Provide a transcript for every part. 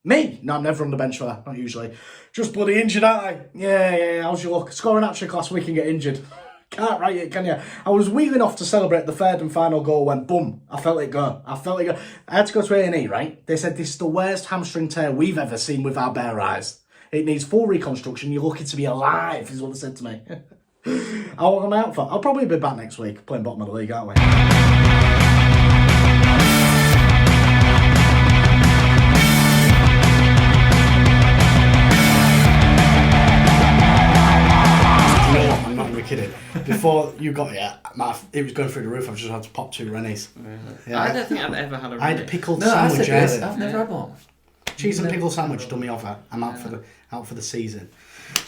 Me? No, I'm never on the bench for that. Not usually. Just bloody injured, aren't I? Yeah. How's your luck? Scoring hat-trick last week and get injured. Can't write it, can you? I was wheeling off to celebrate the third and final goal when, boom, I felt it go. I had to go to A&E, right? They said this is the worst hamstring tear we've ever seen with our bare eyes. It needs full reconstruction. You're lucky to be alive, is what they said to me. How long am I out for? I'll probably be back next week, playing bottom of the league, aren't we? Kidding. Before you got here, it was going through the roof. I've just had to pop 2 Rennies. Yeah. I don't think I've ever had a Rennie. I had a pickled sandwich. I've never had one. Cheese and pickle sandwich, dummy offer. I'm out for the season.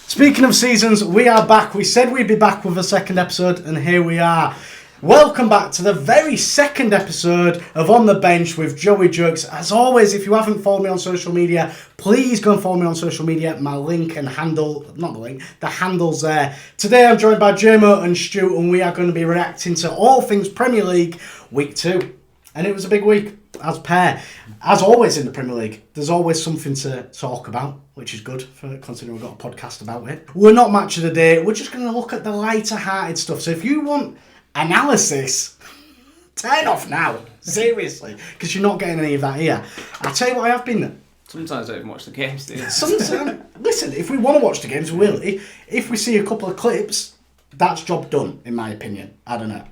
Speaking of seasons, we are back. We said we'd be back with a second episode, and here we are. Welcome back to the very second episode of On The Bench with Joey Jugs. As always, if you haven't followed me on social media, please go and follow me on social media. My link and handle, not the link, the handle's there. Today I'm joined by Jameo and Stu, and we are going to be reacting to all things Premier League Week 2. And it was a big week, as per. As always in the Premier League, there's always something to talk about, which is good, considering we've got a podcast about it. We're not match of the day, we're just going to look at the lighter-hearted stuff. So if you want analysis, turn off now, seriously, because you're not getting any of that here. I'll tell you what I have been. Sometimes I don't even watch the games, do you? Listen, if we want to watch the games, we will. If we see a couple of clips, that's job done, in my opinion. I don't know.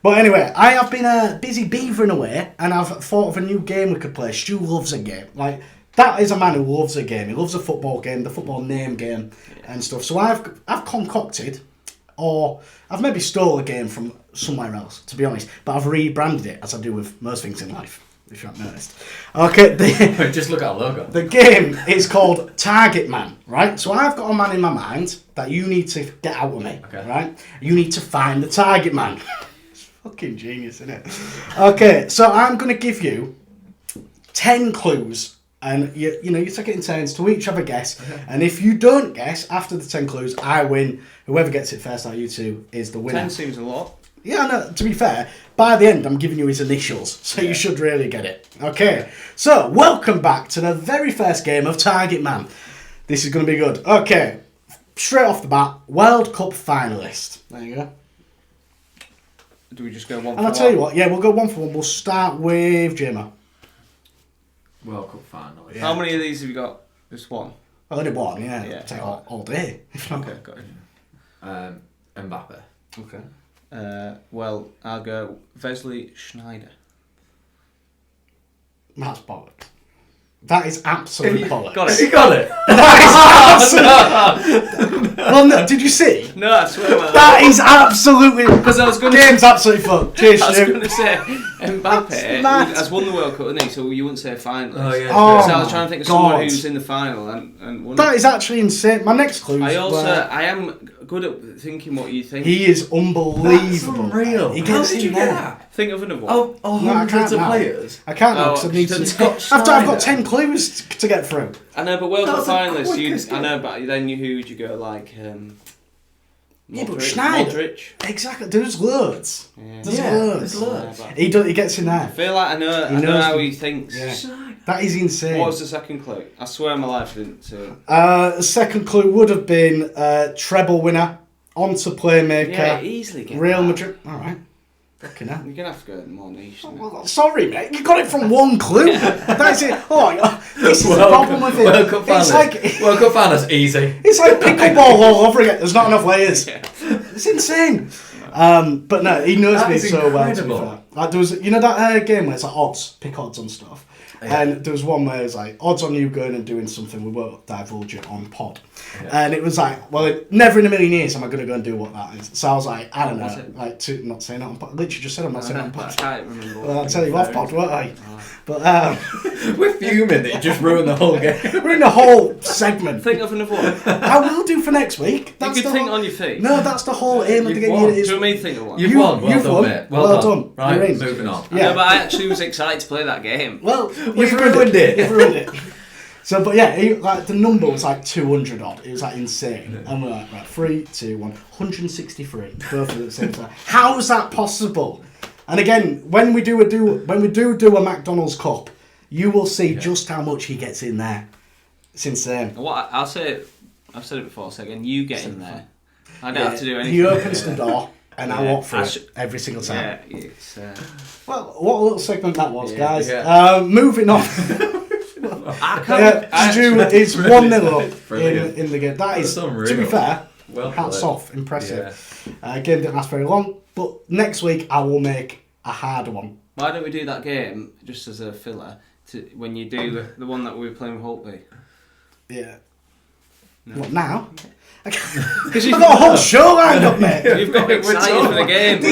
But anyway, I have been busy beavering away, and I've thought of a new game we could play. Stu loves a game. Like, that is a man who loves a game. He loves a football game, the football name game and stuff. So I've concocted, or I've maybe stole a game from somewhere else, to be honest, but I've rebranded it, as I do with most things in life, if you haven't noticed. Okay, just look at our logo. The game is called Target Man, right? So I've got a man in my mind that you need to get out of me, right? You need to find the target man. It's fucking genius, isn't it? Okay, so I'm going to give you 10 clues, and you take it in turns to each have a guess. And if you don't guess after the 10 clues, I win. Whoever gets it first out of you two is the winner. 10 seems a lot. Yeah, no, to be fair, by the end I'm giving you his initials, so you should really get it. Okay, so welcome back to the very first game of Target Man. This is going to be good. Okay, straight off the bat, World Cup finalist. There you go. Do we just go one for one? And I'll tell you what, we'll go one for one. We'll start with Jamie. World Cup final. Yeah. How many of these have you got? Just one? Only one, yeah. Take all day. Okay, got it. Mbappe. Okay. Well, I'll go Wesley Schneider. That's bollocks. That is absolute bollocks. Got it. You got it? That is absolute... Well, no, did you see? No, I swear. That is absolutely... Because I was going to... Game's absolutely fun. Cheers, I was Stu. going to say, Mbappe has won the World Cup, hasn't he? So you wouldn't say finalist. Oh, yeah. Oh, so I was trying to think of someone who's in the final and won. That is actually insane. My next clue is... I am good at thinking what you think. He is unbelievable. That's unreal. How did you get that? Think of another one. Hundreds of players? I can't now because I need to... I've got 10 clues to get through. I know, but World Cup finalists, quickest I know, but then who would you go like? Yeah, but Schneider. Modric. Exactly. There's loads. Yeah. There's loads. He gets in there. I feel like I know how he thinks. Yeah. That is insane. What was the second clue? I swear on my life I didn't see it. The second clue would have been treble winner, onto playmaker. Yeah, easily get Real that. Madrid. All right. Fucking hell. You're going to have to go more niche. Sorry, mate. You got it from one clue. That's it. Oh, this is the problem with it. World Cup World Cup finals, easy. It's like pickleball all over again. There's not enough layers. Yeah. It's insane. But no, he knows me so well. To be fair. Like there was, that game where it's like odds, pick odds on stuff. Yeah. And there was one where it was like, odds on you going and doing something, we won't divulge it on pod. Yeah. And it was like, well, never in a million years am I going to go and do what that is. So I was like, I don't know, not saying it on pod. Literally just said I'm not saying it on pod. I can't remember. Well, I'll tell you off pod, won't I? But we're fuming that you just ruined the whole game. Ruined the whole segment. Think of another one. I will do for next week. That's you could think on your feet. No, that's the whole aim of the game. Do you want me to think of one? You've won. Well done, mate. Well done. Right, moving on. Yeah, but I actually was excited to play that game. Well, you've ruined it. You've ruined it. So, but yeah, the number was like 200 odd. It was like insane. Yeah. And we're like, right, 3, 2, 1, 163. Both of them at the same time. How is that possible? And again, when we do a McDonald's Cup, you will see just how much he gets in there. It's insane. What I'll say, I've said it before, so again, you get in there. I don't have to do anything. He opens the door and I walk through it every single time. Yeah, it's... Well, what a little segment that was, guys. Moving on. Stu is 1-0 up in the game. That is, to be fair, hats off, impressive. Game didn't last very long, but next week I will make a harder one. Why don't we do that game just as a filler when you do the one that we were playing with Holtby? Yeah. No. What now? Because I've got a whole show lined up, mate. You've got excited for the game.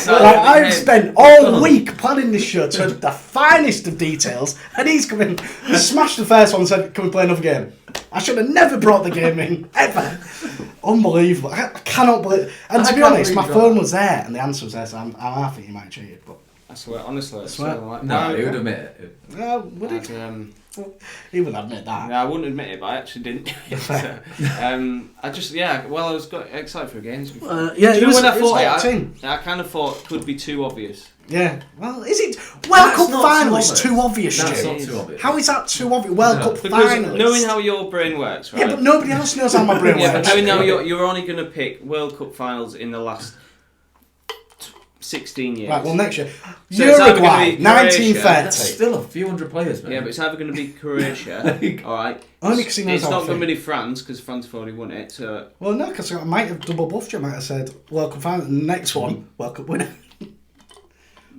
I've spent all week planning this show to the finest of details, and he's come in, smashed the first one and said, can we play another game? I should have never brought the game in, ever. Unbelievable. I cannot believe it. And to be honest, my phone was there, and the answer was there, so I'm half thinking you might have cheated, but... I swear, honestly, I swear. No, he would admit it. No, would he? He would admit that. No, I wouldn't admit it, but I actually didn't. So, I just, I was excited for a game. Do you know when I thought I kind of thought it could be too obvious. Yeah. Well, is it? World Cup final is too obvious, Stu. That's not too obvious. How is that too obvious? World Cup final. Knowing how your brain works, right? Yeah, but nobody else knows how my brain works. Yeah, but knowing how you're only going to pick World Cup finals in the last 16 years. Right, well, next year. So Uruguay, 1930. That's still a few hundred players, man. Yeah, but it's either going to be Croatia, alright? Only because he knows it's not going to be France, because France have already won it, so... Well, no, because I might have double buffed you. I might have said World Cup final, and the next one, World Cup winner.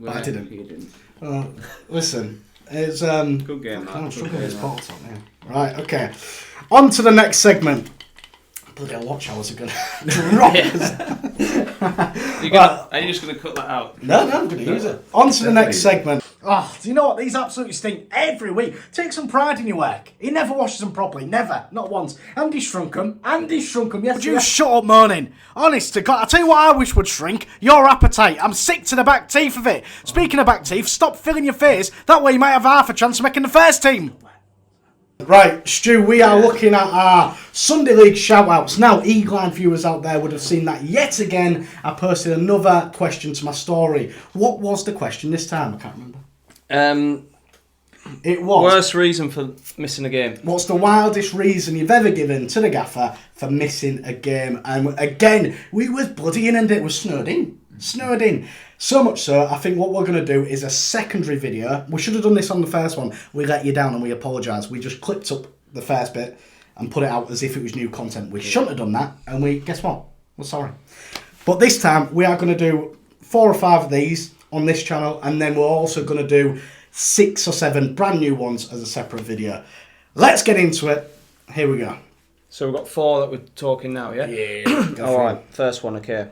But I didn't. You didn't. Listen, it's... Good game, man. I'm struggling with sports on, yeah. Right, okay. On to the next segment. Bloody hell, watch hours are going to drop us. Are you just going to cut that out? No, I'm going to use it. On to the next segment. Oh, do you know what? These absolutely stink every week. Take some pride in your work. He never washes them properly. Never. Not once. Andy shrunk them. Yes, would you shut up moaning? Honest to God, I'll tell you what I wish would shrink. Your appetite. I'm sick to the back teeth of it. Speaking of back teeth, stop filling your face. That way you might have half a chance of making the first team. Right, Stu, we are looking at our Sunday League shout-outs. Now, Eagle-Eye viewers out there would have seen that yet again. I posted another question to my story. What was the question this time? I can't remember. It was... Worst reason for missing a game. What's the wildest reason you've ever given to the gaffer for missing a game? And again, we was bloody inundated. We're snowed in. So much so, I think what we're going to do is a secondary video. We should have done this on the first one. We let you down and we apologise. We just clipped up the first bit and put it out as if it was new content. We shouldn't have done that, and guess what? We're sorry. But this time, we are going to do 4 or 5 of these on this channel, and then we're also going to do 6 or 7 brand new ones as a separate video. Let's get into it. Here we go. So we've got 4 that we're talking now, yeah? Yeah. Alright, first one, okay.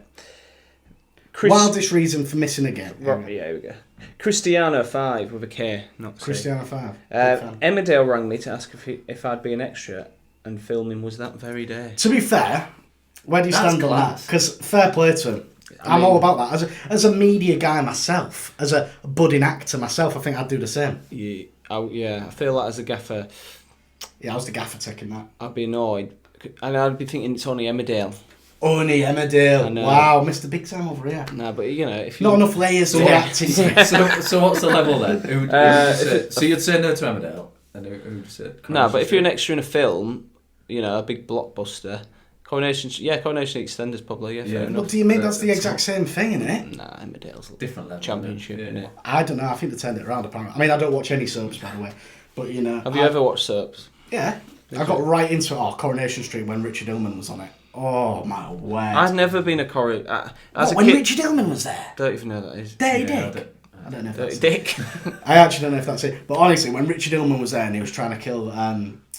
Wildest reason for missing a game. Right, yeah, here we go. Cristiano 5 with a K, not C. Cristiano 5. Emmerdale rang me to ask if I'd be an extra, and filming was that very day. To be fair, where do you stand on that? Because fair play to him. I'm all about that. As a media guy myself, as a budding actor myself, I think I'd do the same. Yeah, I feel like as a gaffer... Yeah, I was the gaffer taking that. I'd be annoyed, and I'd be thinking it's only Emmerdale. Only Emmerdale. Wow, Mr. Big Time over here. No, but you know, if you not enough layers to acting. So what's the level then? So you'd say no to Emmerdale, and who would say? No, but if you're an extra in a film, you know, a big blockbuster, Coronation EastEnders probably. Yeah. Look, do you mean that's the exact same thing, isn't it? Nah, Emmerdale's different level. Championship, isn't it? I don't know. I think they turned it around. Apparently, I mean, I don't watch any soaps, by the way, but you know. Have you ever watched soaps? Yeah, I got right into Coronation Street when Richard Hillman was on it. Oh my word! I've never been a when Richard Hillman was there? Don't even know that is. Dirty Dick. I don't know if that's Dick. I actually don't know if that's it. But honestly, when Richard Hillman was there and he was trying to kill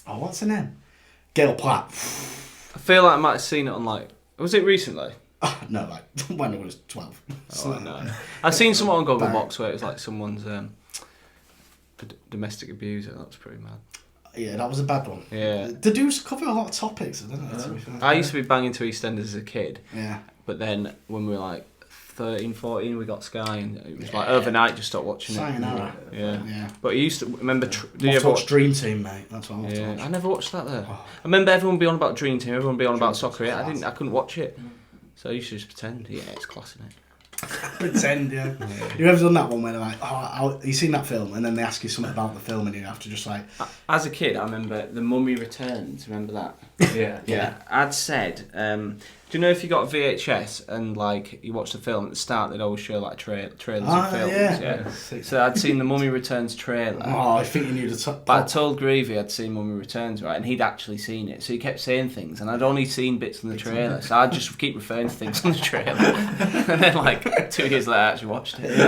what's her name? Gail Platt. I feel like I might have seen it on was it recently? No, when I was 12. Oh, no. I've seen someone on Gogglebox where it was like someone's domestic abuser. That was pretty mad. Yeah, that was a bad one. Yeah. They do cover a lot of topics, don't they, to be fair. I used to be banging to EastEnders as a kid. Yeah. But then when we were like 13, 14, we got Sky, and it was like overnight just stopped watching Sayonara. it. Yeah. Yeah. But you used to remember... Did you ever watch Dream Team, mate? That's what I watched. I never watched that though. Oh. I remember everyone being on about Dream Team, everyone being on about soccer. I couldn't watch it. So I used to just pretend, it's class, isn't it? Pretend, yeah. You ever done that one where they're like, oh, you seen that film? And then they ask you something about the film and you have to just like... As a kid, I remember The Mummy Returns. Remember that? Yeah. I'd said, do you know if you got a VHS and like you watch the film at the start, they'd always show like trailers of films. Yeah. So I'd seen The Mummy Returns trailer. Oh, I think you knew the top. But I told Greavy I'd seen Mummy Returns, right, and he'd actually seen it. So he kept saying things, and I'd only seen bits in the trailer. So I'd just keep referring to things on the trailer. And then like 2 years later, I actually watched it.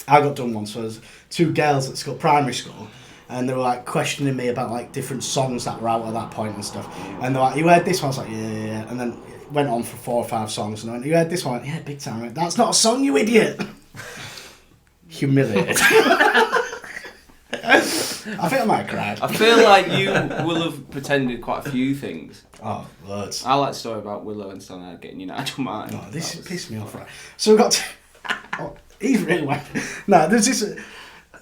I got done once. So there's 2 girls at school, primary school. And they were like questioning me about like different songs that were out at that point and stuff. And they're like, "You heard this one?" I was like, "Yeah." And then it went on for 4 or 5 songs. And I went, "You heard this one?" I went, "Yeah, big time." I went, "That's not a song, you idiot." Humiliated. I think I might have cried. I feel like you will have pretended quite a few things. Oh, loads. I like the story about Willow and Stan getting united with mine. Oh, this pissed me off, right? So we got to... Oh, he's really whack. No, there's this...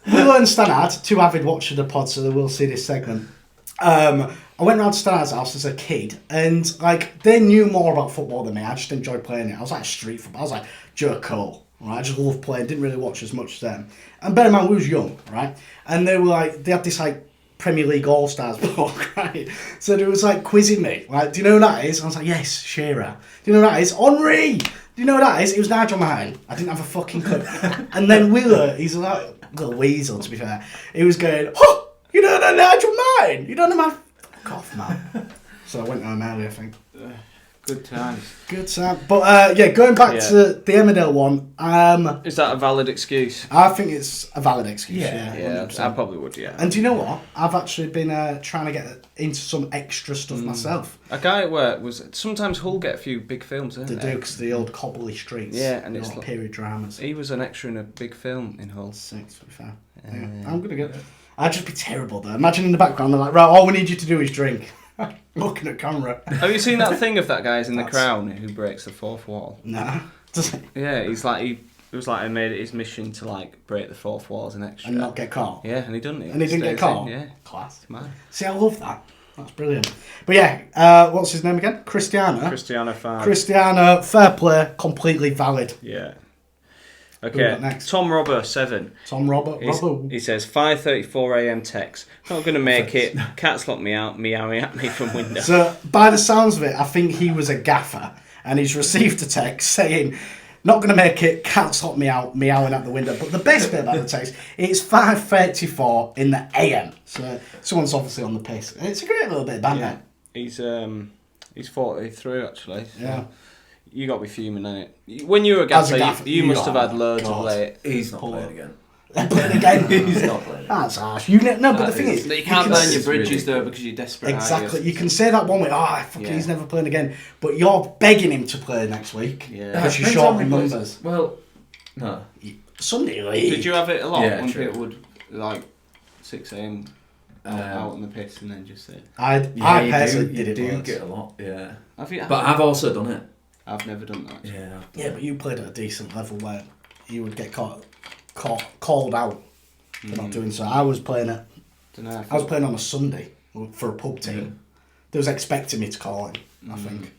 Willow and Stanard, 2 avid watchers of the pod, so they will see this segment. I went round to Stanard's house as a kid, and like they knew more about football than me. I just enjoyed playing it. I was like street football. I was like Joe Cole, right? I just loved playing. Didn't really watch as much as them. And bear in mind, we was young, right? And they were like, they had this like Premier League All Stars book, right? So they was like quizzing me, like, "Do you know who that is?" I was like, "Yes, Shearer." "Do you know who that is?" "Henri." "Do you know who that is?" It was Nigel Mine. I didn't have a fucking clue. And then Willow, he's like little weasel, to be fair. He was going, "Oh, you don't know Nigel Mine? You don't know my..." Fuck off, man. So I went home early, I think. Good times. Good time. But yeah, going back to the Emmerdale one. Is that a valid excuse? I think it's a valid excuse. Yeah, I probably would. Yeah. And do you know what? I've actually been trying to get into some extra stuff myself. A guy at work was sometimes Hull get a few big films, don't They they? do, because the old cobbly streets. Yeah, and the it's old like, period dramas. he was an extra in a big film in Hull. Sick, to be fair. Yeah. I'm gonna get it. I'd just be terrible though. Imagine in the background they're like, "Right, all we need you to do is drink." Looking at camera. Have you seen that thing of that guy's in The Crown who breaks the 4th wall? Nah. Does it? Yeah, he's like it was like he made it his mission to like break the 4th wall as an extra And not get caught. Yeah, and he didn't. And he didn't get caught. Yeah, Class. man. See, I love that. That's brilliant. But yeah, what's his name again? Cristiano, fair play, completely valid. Yeah. Who we Okay, got next? Tom Robber 7. Tom Robert. He says 5:34 a.m. text. Not gonna make it. Cats lock me out, meowing at me from window. So by the sounds of it, I think he was a gaffer, and he's received a text saying, "Not going to make it, cats lock me out, meowing at the window." But the best bit about the text, it's 5:34 in the AM. So someone's obviously on the piss. And it's a great little bit of banter. Yeah. He's 43 actually. So yeah. You got to be fuming, innit? When you were a gaffer, you must have had loads of late. He's not playing again. Playing again? He's not playing again. That's harsh. No, but the thing is... You can't burn your bridges though because you're desperate. Exactly. You can say that one way, he's never playing again. But you're begging him to play next week. Yeah. Because you're short on numbers. Well, no. Sunday league. Did you have it a lot when true. people would, like, 6 a.m. out on the piss and then just say... I personally did it You do once. get a lot, yeah. But I've also done it. I've never done that. Yeah. Yeah, but you played at a decent level where you would get called out for not doing so. I was playing I was playing on a Sunday for a pub team. Yeah. They was expecting me to call him, I think.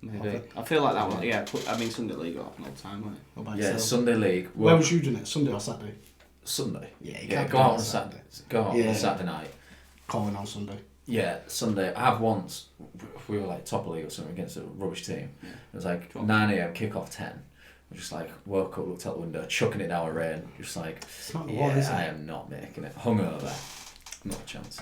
Maybe. I feel like that one. Yeah, I mean Sunday League all the time, wasn't it? What about Yeah, yourself? Sunday League. Where was you doing it? Sunday or Saturday? Sunday. Yeah, you Yeah, can't go do out it on Saturday. Go out on Saturday night. Calling on Sunday. Yeah, Sunday. I have once. We were like top league or something against a rubbish team. Yeah. It was like 9 a.m. kick-off 10. We just like woke up, looked out the window, chucking it down a rain. Just like, It's not the one, is it? I am not making it. Hungover, not a chance.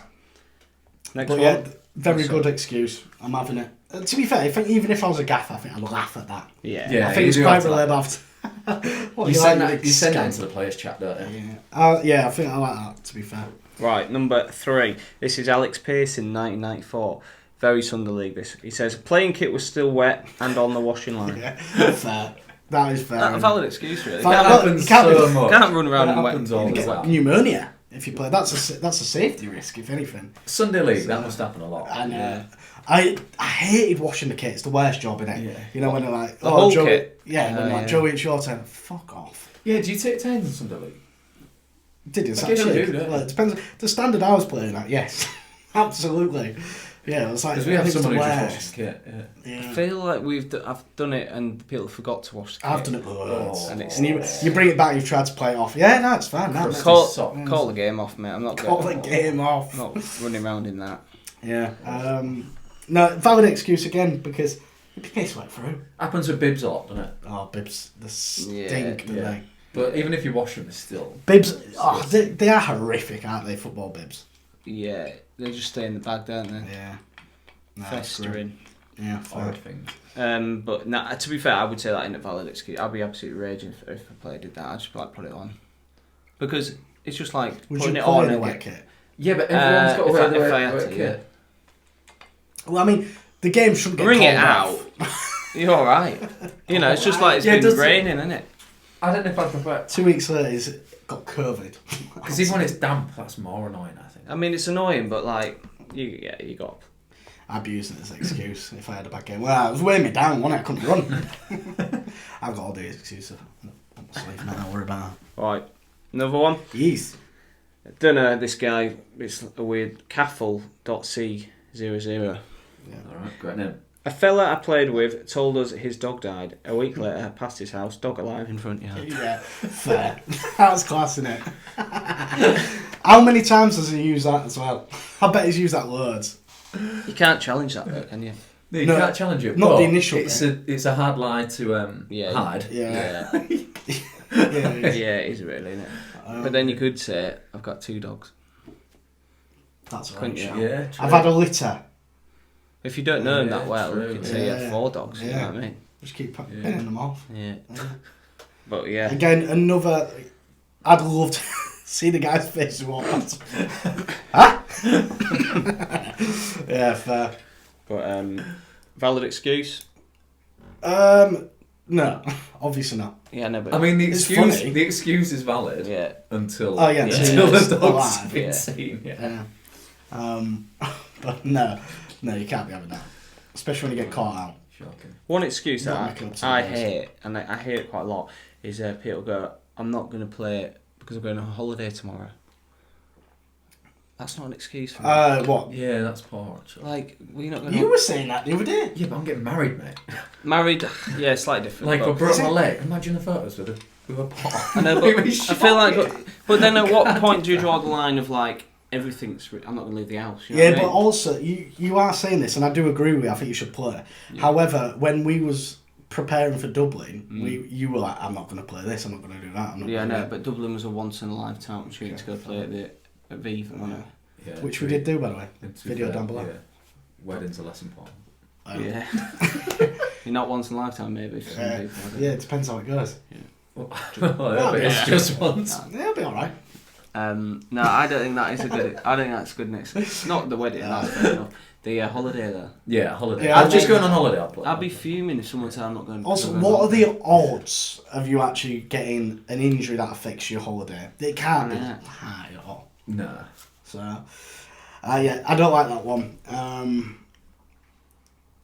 Next But one. yeah, very good excuse. I'm having it. To be fair, I think even if I was a gaffer, I think I'd laugh at that. Yeah. I think it's you do quite have to relatable. You send that into the players' chat, don't you? Yeah, I think I like that, to be fair. Right, number 3. This is Alex Pearson, 1994. Very Sunday League, this. He says, playing kit was still wet and on the washing line. Yeah, fair. That is fair. That's a valid excuse, really. That happens so much. Can't run around That in happens wet. all You the get time. pneumonia if you play. That's a safety risk, if anything. Sunday League, that must happen a lot. And I hated washing the kit. It's the worst job, innit? Yeah. You know when they're like, The whole Joey, kit? yeah, when like Joey, it's your turn. Fuck off. Yeah, do you take turns in Sunday League? Did you? I guess you do, don't you? Well, it depends. The standard I was playing at, yes, absolutely. Yeah, it was like... Because we have anything someone to who wear. just washes kit, I feel like I've done it and people forgot to wash the kit. I've done it loads. And it's... And you bring it back, you've tried to play it off. Yeah, no, it's fine. No, Call the game off, mate. I'm not Call the game off. I'm not running around in that. Yeah. No, valid excuse again, because it'd be piss wet through. Happens with bibs a lot, doesn't it? Oh, bibs, they stink, don't they? But even if you wash them, they're still... Bibs, they are horrific, aren't they, football bibs? Yeah, they just stay in the bag, don't they? Yeah. No, Festering. Yeah, Odd things. But nah, to be fair, I would say that ain't a valid excuse. I'd be absolutely raging if a player did that. I'd just like put it on. Because it's just like Would putting you it play on in a and wet kit? Yeah, but everyone's got to wear the wet kit. Yeah. Well, I mean, the game shouldn't get Bring it called out. off. You're alright. You know, it's just like it's been raining, isn't it? I don't know if I'd prefer... 2 weeks later, he's got COVID. Because even when it's damp, that's more annoying, I think. I mean, it's annoying, but like, you got... I'd be using it as an excuse if I had a bad game. Well, it was weighing me down, wasn't it? I couldn't run. I've got all the excuses. I'm asleep now, don't worry about it. Right, another one. Yes. Don't know, this guy, it's a weird Caffle.c00. Yeah. Alright, great name. A fella I played with told us his dog died. A week later, past his house, dog alive in front yard. Yeah, fair. That's class, isn't it? How many times does he use that as well? I bet he's used that loads. You can't challenge that though, can you? No, you can't challenge it. Not but the initial it's a hard lie to hide. Yeah. Yeah, it is really, isn't it? But then you could say, I've got 2 dogs. That's right. Couldn't you? Yeah, true. I've had a litter. If you don't know him that Yeah, well, true. you could say you had 4 dogs, you know what I mean? Just keep pinning them off. Yeah. But yeah. Again, another... I'd love to see the guy's face who walked past. Huh? Yeah, fair. But, valid excuse? No, obviously not. Yeah, no, but... I mean, the It's excuse funny. the excuse is valid Yeah. until Oh, yeah, until the until dog's alive, been yeah. seen. Yeah. But no, you can't be having that. Especially when you get caught out. Shocking. One excuse Not that making up I some words. hate, and I hear it quite a lot, is people go, I'm not going to play it because I'm going on holiday tomorrow. That's not an excuse for me. What? Yeah, that's poor. Actually. Like, you're not going You were saying that the other day. Yeah, but I'm getting married, mate. Married, yeah, slightly different. Like, I but- broke my leg. Imagine the photos with a pot. I know, but I feel like, but then at what point do you draw the line of like everything's? I'm not going to leave the house. You know Yeah, what I but mean? also you are saying this, and I do agree with you. I think you should play. Yeah. However, when we was preparing for Dublin, you were like, I'm not going to play this. I'm not going to do that. I'm not Yeah, gonna no, do but Dublin was a once in a lifetime opportunity to go play at Viva, wasn't it? Yeah, that. Which we did do, by the way. And to Video be fair, down below. Yeah. Weddings are less important. Yeah. You're not once in a lifetime, maybe for some people. I don't Yeah, know. it depends how it goes. Well, but yeah. it's just once. Yeah, it'll be all right. No, I don't think that is a good. I think that's good next. Not the wedding. That's fair enough. The holiday though. Yeah, holiday. Yeah, I'm just I- going on holiday. I'll play. I'd be fuming if someone said I'm not going. Also, going what on are the holiday. odds of you actually getting an injury that affects your holiday? It can't be Nah. high at all. Nah. So, yeah, I don't like that one.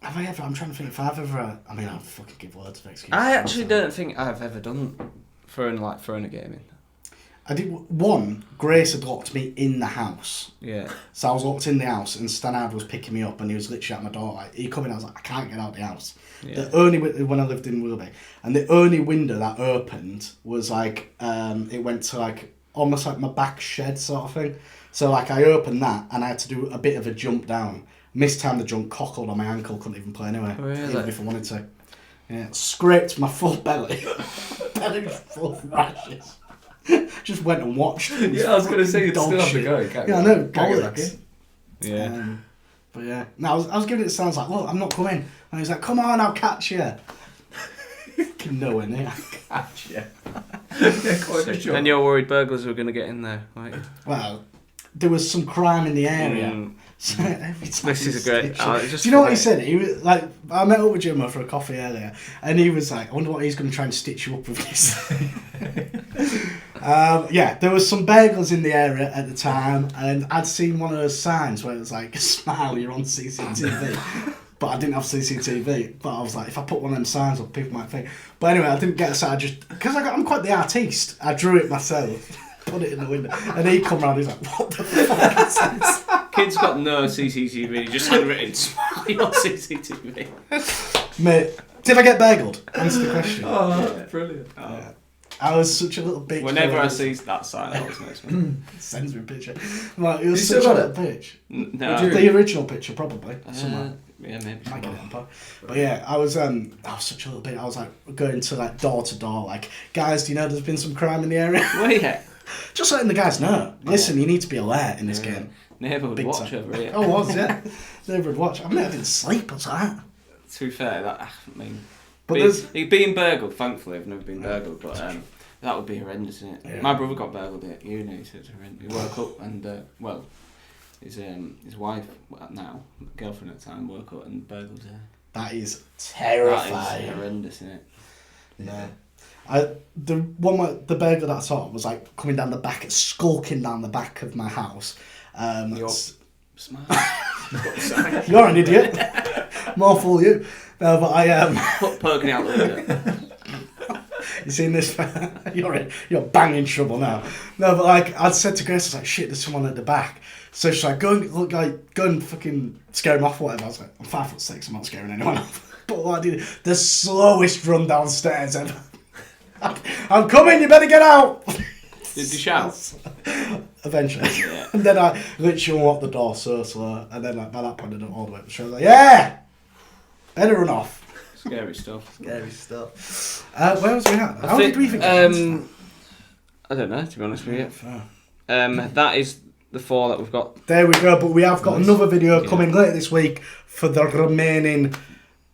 Have I ever? I'm trying to think if I've ever. I mean, I fucking give loads of excuses. I actually don't think I've ever done throwing a game in. I did one. Grace had locked me in the house, Yeah. so I was locked in the house, and Stanard was picking me up, and he was literally at my door. Like, he come in, I was like, I can't get out the house. Yeah. The only when I lived in Willoughby, and the only window that opened was like it went to like almost like my back shed sort of thing. So like I opened that, and I had to do a bit of a jump down. Mistimed the jump, cockled on my ankle, couldn't even play anyway, Really? even if I wanted to. Yeah, scraped my full belly, belly was full of rashes. Just went and watched. Yeah, I was going to say you'd Dog still have to shit. go. You can't Yeah, I go- know, can't go back bollocks. in. Yeah. But yeah, no, I was giving it sounds like, look, I'm not coming. And he's like, come on, I'll catch you. Nowhere near. Catch you. Yeah, quite a shot. And you're worried burglars were going to get in there, right? Well, there was some crime in the area. Mm. So every time This is a great. Do you know what he said? He was like, I met up with Jimmo for a coffee earlier, and he was like, I wonder what he's going to try and stitch you up with this. Yeah, there was some bagels in the area at the time, and I'd seen one of those signs where it was like, smile, you're on CCTV. But I didn't have CCTV. But I was like, if I put one of them signs up, people might think. But anyway, I didn't get a sign. Because I'm quite the artiste. I drew it myself. put it in the window. And he come round, he's like, what the fuck is this? Kid's got no CCTV, just handwritten smiley on CCTV. Mate, did I get bageled? Answer the question. Oh, brilliant. Yeah. I was such a little bitch. Whenever I see that sign, that always makes me. Sends me a picture. Like, it was You such a still little got bitch. No. The original picture, probably. Somewhere. Yeah, maybe. Might get it on pod. But yeah, I was such a little bit. I was like going to like door to door, like, guys, do you know there's been some crime in the area? Where you at? Just letting the guys know. Listen, you need to be alert in this game. Neighbourhood Big watch time. over here. Oh, was yeah. Neighbourhood watch. I mean, I didn't sleep. What's that? To be fair, that I mean, But being burgled. Thankfully, I've never been burgled, but that would be horrendous, isn't it? Yeah. My brother got burgled at uni, so it's horrendous. He woke up and his wife now, girlfriend at the time, woke up and burgled her. That is That terrifying. is horrendous, isn't it? Yeah. The one where the burglar that I saw was like coming down the back, skulking down the back of my house. You're smart. You're an idiot. More fool you. No, but Poking out the window. you seen this? You're banging trouble now. No, but like I said to Grace, I was like, shit, there's someone at the back. So she's like, go and fucking scare him off or whatever. I was like, I'm 5'6", I'm not scaring anyone off. But what I did, the slowest run downstairs ever. I'm coming, you better get out. Did you shout? Eventually. Yeah. And then I literally unlocked the door so slow. And then like, by that point I done all the way up the street. I was like, yeah! Better run off. Scary stuff. Scary stuff. Where was we at? How did we even get into I don't know, to be honest with you. that? That is the 4 that we've got. There we go, but we have got another video coming later this week for the remaining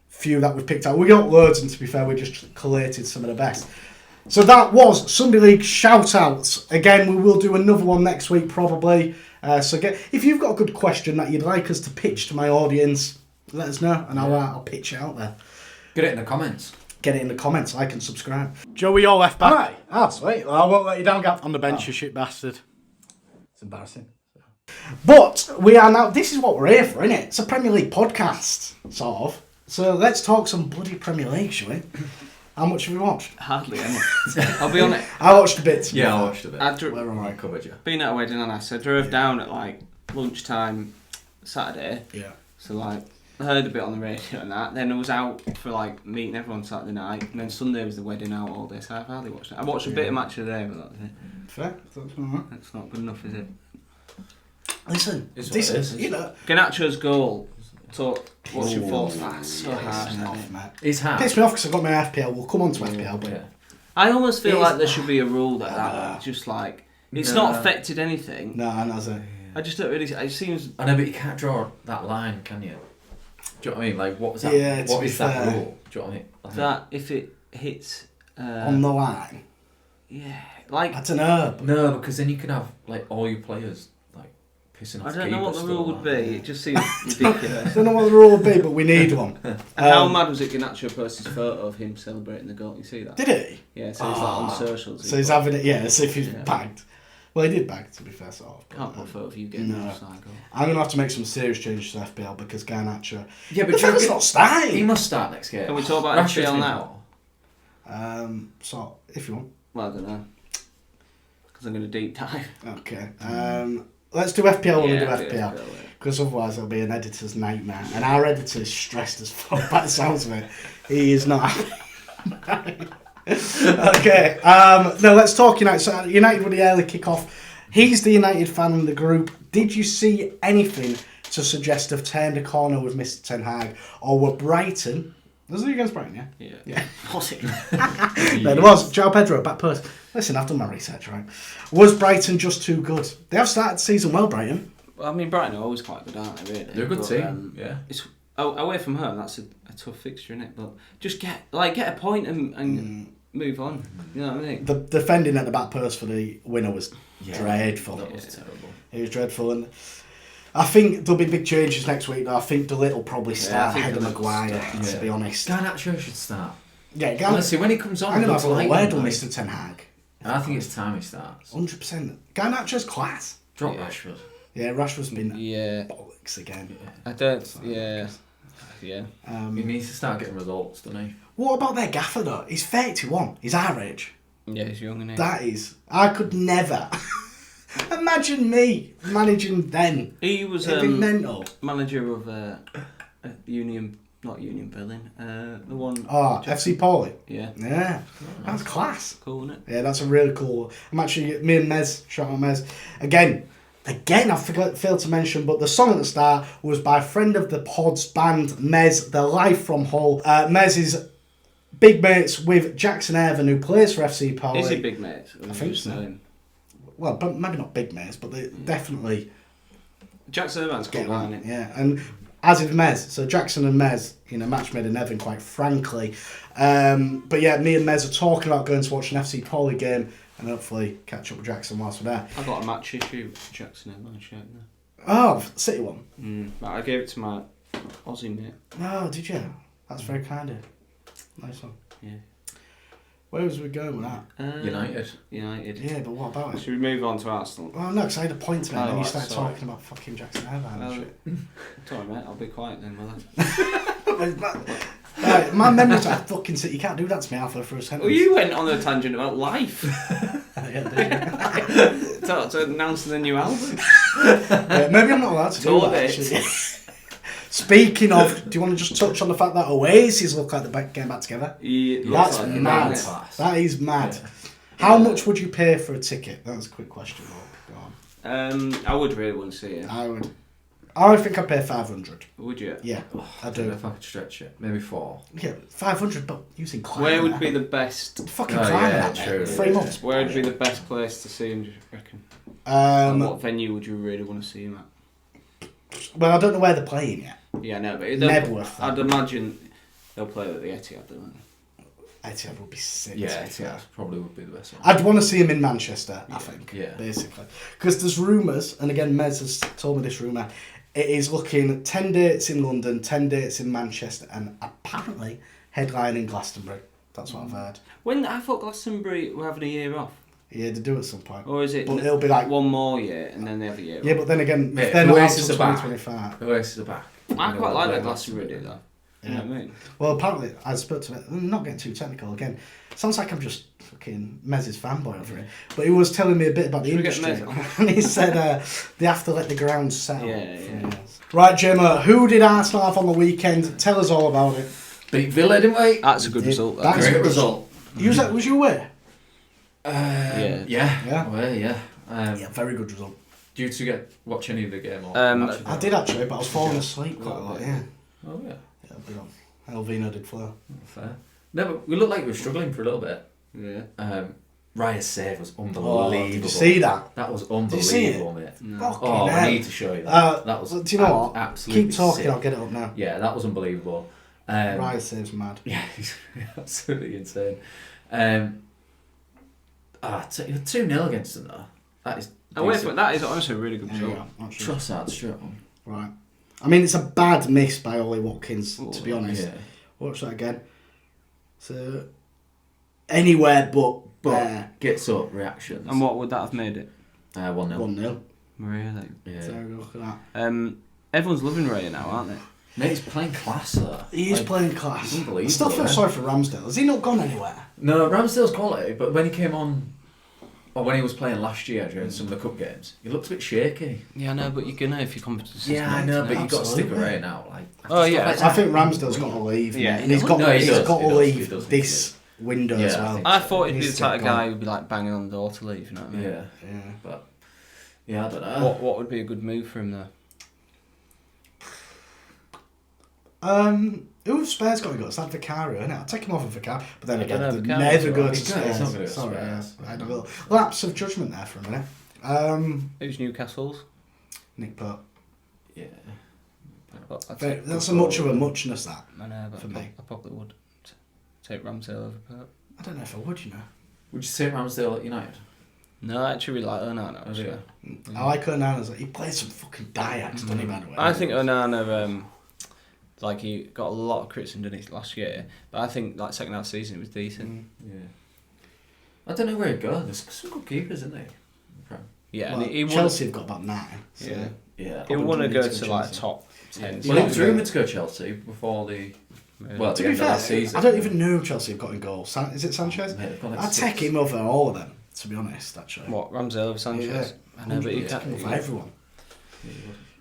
few that we've picked out. We got loads, and to be fair, we just collated some of the best. So that was Sunday League shout-outs. Again, we will do another one next week, probably. If you've got a good question that you'd like us to pitch to my audience, let us know, and I'll pitch it out there. Get it in the comments. Get it in the comments, like and subscribe. Joey, you're left back. Aye. Oh, sweet. Well, I won't let you down, Gav. On the bench, you shit bastard. It's embarrassing. But we are now, this is what we're here for, innit? It's a Premier League podcast, sort of. So let's talk some bloody Premier League, shall we? How much have you watched? Hardly any. I'll be honest. I watched a bit. Yeah, I watched a bit. I covered you. Been at a wedding and I drove down at like lunchtime Saturday. Yeah. So like I heard a bit on the radio and that. Then I was out for like meeting everyone Saturday night. And then Sunday was the wedding out all day. So I've hardly watched it. I watched a bit of Match of the Day, but that's it. Fair. That's all right. That's not good enough, is it? Listen, It's this what it is, is. you know. Garnacho's goal. What's your thoughts? That's so Yeah, hard. it's isn't off, it? mate. It's hard. Pissed me off because I've got my FPL. We'll come on to FPL, but Yeah. I almost feel It's like there should be a rule that just like it's not affected anything. no, I know. So. I just don't really. It seems. I know, but you can't draw that line, can you? Do you know what I mean? Like, what was that? Yeah, to what be is that fair. rule? Do you know what I mean? Like, That if it hits On the line. yeah, like I don't know. But no, because then you can have like all your players like pissing off. I don't know what the keepers rule for would that. be. It just seems ridiculous. I don't know what the rule would be, but we need one. And how mad was it? Garnacho posted his photo of him celebrating the goal. You see that? Did he? Yeah, so he's like on socials. So he's having it, yeah, as if he's Yeah. bagged. Well, he did bag, to be fair, sort of. Can't put a photo of you getting No. an offside goal. I'm going to have to make some serious changes to FPL because Garnacho... Yeah, but the fella's not he starting. must start next game. Can we talk about Rashford's FPL been now? poor. So, if you want. Well, I don't know. Because I'm going to deep dive. Okay. Let's do FPL when we do Yeah, FPL. yeah. Because otherwise it'll be an editor's nightmare. And our editor is stressed as fuck by the sounds of it. He is not happy. Okay. No, let's talk United. So United with the early kick-off. He's the United fan in the group. Did you see anything to suggest have turned a corner with Mr. Ten Hag? Or were Brighton... Was it against Brighton, yeah? Yeah. Was it? There was. João Pedro, back post. Listen, I've done my research, right? Was Brighton just too good? They have started the season well, Brighton. Well, I mean, Brighton are always quite good, aren't they, really? They're a good But, team. Yeah. It's away from home, that's a tough fixture, isn't it? But just get a point and move on. You know what I mean? The defending at the back post for the winner was dreadful. That was terrible. It was dreadful, and I think there'll be big changes next week. Though I think DeLitt will probably I start think ahead of De Ligt will Maguire. start. To be honest, Garnacho should start. yeah, Honestly, when he comes on, I'm gonna looks have a like word him, on like- Mr. Ten Hag. I think it's time he starts. 100%. Garnacho's class. Drop Yeah. Rashford. Yeah, Rashford's been Yeah. bollocks again. I don't. Yeah. Yeah. He needs to start getting results, doesn't he? What about their gaffer though? He's 31. He's our age. Yeah, he's young, isn't he? That is, I could never imagine me managing them. He was It'd be mental. manager of not Union Berlin, the one. Oh, FC Pauly. Yeah. Yeah, that's class. Cool, isn't it? Yeah, that's a really cool. I'm actually, me and Mez, shout out Mez. Again, I failed to mention, but the song at the start was by a friend of the pod's band, Mez, they're live from Hull. Mez is big mates with Jackson Evan, who plays for FC Pauly. Is he big mates? I think so. Well, but maybe not big mates, but they definitely Jackson Evan's get cool, on. isn't he? Yeah, and as is Mez. So Jackson and Mez, match made in heaven, quite frankly. But yeah, me and Mez are talking about going to watch an FC Pauly game and hopefully catch up with Jackson whilst we're there. I got a match issue with Jackson Evan shirt now. Oh, City one. But I gave it to my Aussie mate. Oh, did you? That's very kind of you. Nice one. Yeah. Where was we going with that? United. Yeah, but what about it? Should we move on to Arsenal? Well, no, because I had a point to make, and then you right, started sorry. talking about fucking Jackson Irvine and shit. Sorry, mate. I'll be quiet then, will I? Right, my memory's like fucking City. You can't do that to me halfway through a sentence. Well, you went on a tangent about life. Yeah, did to announcing the new album. you? Maybe I'm not allowed to do Told that, it. actually. Speaking of, do you want to just touch on the fact that Oasis look like they're getting back together? That's Like mad. class. That is mad. Yeah. How much would you pay for a ticket? That's a quick question. Go on. I would really want to see it. I think I'd pay 500. Would you? Yeah, I I don't know do. if I could stretch it. Maybe 4. Yeah, 500, but using climb. Where would be the best? fucking Oh, climb yeah, that, true. mate. 3 months. Where would be the best place to see him? Do you reckon? And what venue would you really want to see him at? Well, I don't know where they're playing yet. Yeah, no, but Nebworth. I'd imagine they'll play at the Etihad, don't they? Etihad would be sick. Yeah, Etihad probably would be the best one. I'd want to see him in Manchester, I think. Yeah. Basically. Because there's rumours, and again, Mez has told me this rumour, it is looking 10 dates in London, 10 dates in Manchester, and apparently headline in Glastonbury. That's what I've heard. When I thought Glastonbury were having a year off, Yeah, they do at some point. or is it? But it'll be like one more year and then they have a year. Yeah, off? but then again, Mate, if they're not out Oasis till are back. 2025. Oasis are back. I quite like that Glastonbury do though. You know what I mean? Well, apparently, I spoke to him. I'm not getting too technical again. Sounds like I'm just fucking Mez's fanboy over it. But he was telling me a bit about the Should we get industry. Mez And he said they have to let the ground settle. Yeah. Right, Gemma, who did Arsenal have on the weekend? Tell us all about it. Beat Villa, didn't we? That's a good result. That's Great a good result. Was you aware? Yeah. Yeah. Well, yeah. Yeah, very good result. Do you two watch any of the game? Or I did actually, but I was falling asleep quite a lot, yeah. Oh, yeah. Yeah, big on. Elvino did flow. Fair. No, but we looked like we were struggling for a little bit. Yeah. Raya's save was unbelievable. Oh, did you see that? That was you see it? unbelievable, mate. No. Fucking Oh, hell. I need to show you that. That was. Well, do you know what? Absolutely Keep talking, sick. I'll get it up now. Yeah, that was unbelievable. Ryan saves mad. Yeah, he's absolutely insane. 2-0 against them though. That is. That is honestly a really good Yeah, result. yeah, actually. Trossard straight on. Right. I mean, it's a bad miss by Ollie Watkins, to be honest. Yeah. Watch that again. So, anywhere but there. Gets up reactions. And what would that have made it? 1-0. 1-0. Really? Yeah. So, look at that. Everyone's loving Raya now, aren't they? Mate, he's playing class though. He is Like, playing class. unbelievable, I still feel yeah. sorry for Ramsdale. Has he not gone anywhere? No, Ramsdale's quality, but when he came on, or when he was playing last year during some of the cup games, he looked a bit shaky. Yeah, I know, but you're gonna if you're competitive. Yeah, I know, but you've got to stick Absolutely. around now. Like, Oh, yeah. I think Ramsdale's got to leave. Yeah, mate, and he's got, No, he he's does, got he to does, he leave does, this window as Yeah, I well. think I thought he'd be He's the type of still guy gone. who'd be like banging on the door to leave. You know what I mean? Yeah, Yeah. but yeah, I don't know. What would be a good move for him though? Who have Spurs got to go? It's that Vicario, isn't it? I'll take him off of Vicario, but then I again, don't know, they Vicario's never go alright. to He's not Spurs. gonna go to Sorry, Spurs. I had a little lapse of judgment there for a minute. Who's Newcastle's? Nick Pope. Yeah. That's a much of a muchness, that. I know, but For me. I probably would take Ramsdale over Pope. I don't know if I would, you know. Would you say Ramsdale at United? No, I actually really like Onana. Oh, Actually. yeah. I like Onana. He plays some fucking Dayaks, doesn't he, by the way? I think Onana, like he got a lot of criticism didn't he, last year, but I think like second half of the season it was decent. Yeah. I don't know where he'd go. There's some good keepers, isn't there? Yeah, Well, and he Chelsea have got about 9. So. Yeah. Yeah. He want to need go to to go like Chelsea. top 10. Well, he was rumoured to go Chelsea before the Well, at To the be end of fair, that season. I don't even know who Chelsea have got in goal. Is it Sanchez? Mate, they've got like I'd 6. take him over all of them, to be honest, actually. What, Ramsey over Sanchez? Yeah. I know, but you Take him can't. over everyone.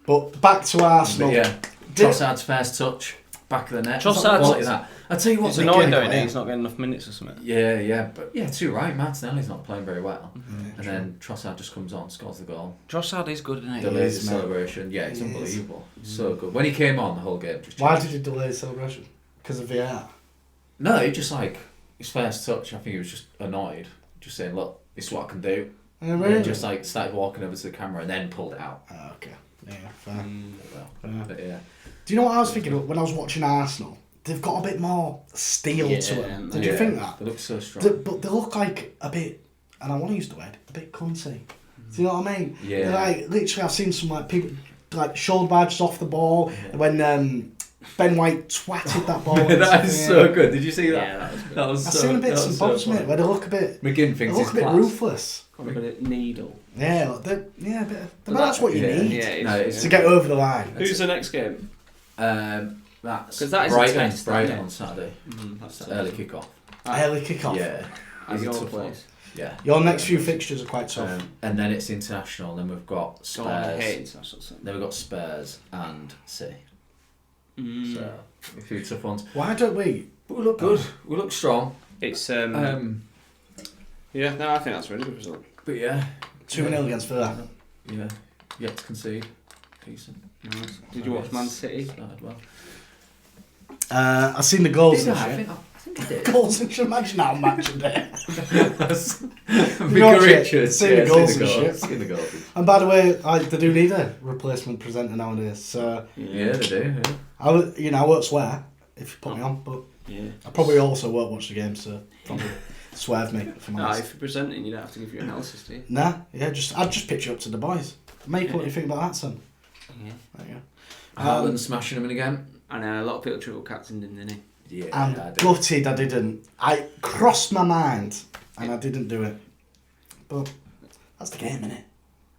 But back to Arsenal. But yeah, Trossard's first touch, back of the net. Trossard's- Quality of that. I tell you what, It's Mick, annoying, yeah, though, yeah. he's not getting enough minutes or something. Yeah, but yeah, too right. Martinelli's not playing very well, and then Trossard just comes on, scores the goal. Trossard is good, isn't he? Delays is, the mate. celebration. Yeah, it's He is. unbelievable. So good. When he came on, the whole game just. Why changed. did he delay the celebration? Because of VR? No, he just like his first touch. I think he was just annoyed, just saying, "Look, this is what I can do." And then just like started walking over to the camera and then pulled it out. Oh, okay. Yeah, fair. Well, Fair. but yeah. Do you know what I was thinking of when I was watching Arsenal? They've got a bit more steel Yeah, to them. Did yeah. you think that? They look so strong. But they look like a bit, and I want to use the word, a bit cunty. Do you know what I mean? Yeah. They're like, literally, I've seen some like people, like shoulder badges off the ball, when Ben White twatted that ball. That is so good. Did you see that? Yeah, that was good. That was I've so. seen a bit that some was so bobs, funny. mate, where they look a bit, McGinn they thinks look he's a bit class. ruthless. Got a bit of needle. Yeah, like a bit. That's what you yeah. need Yeah, No, it's, to get over the line. Who's the next game? That's 'Cause that is a Brighton. test, isn't Brighton it? on Saturday. That's It's early kick off. Early kick off. Yeah. At It's a your tough one. place. Yeah. Your next few fixtures are quite tough. And then it's international. Then we've got Go on, I Spurs. hate international stuff. Then we've got Spurs and City. Mm. So a few tough ones. Why don't we? But we look good. We look strong. It's Yeah, no, I think that's a really good result. but yeah. 2-0 against Villa. Yeah. Yet to concede. Decent. Nice. Did you watch Man City? Started well. I've seen the goals Did and I? I shit. think I did. Goals and shit. Imagine that match a day. Vicar Richards. Seen the goals and seen shit. Seen the goals. And by the way, they do need a replacement presenter nowadays. So Yeah, they do. Yeah. I won't swear if you put me on, but Yeah. I probably also won't watch the game. So probably swerve me if I'm No, honest. if you're presenting, you don't have to give your analysis, do you? Nah, yeah, I'd just pitch you up to the boys. Make what you think about that, son. Yeah. There you go. Haaland smashing him in again. And a lot of people triple captained him, didn't he? Yeah, I'm I did. gutted I didn't. I crossed my mind and I didn't do it. But that's the game, innit?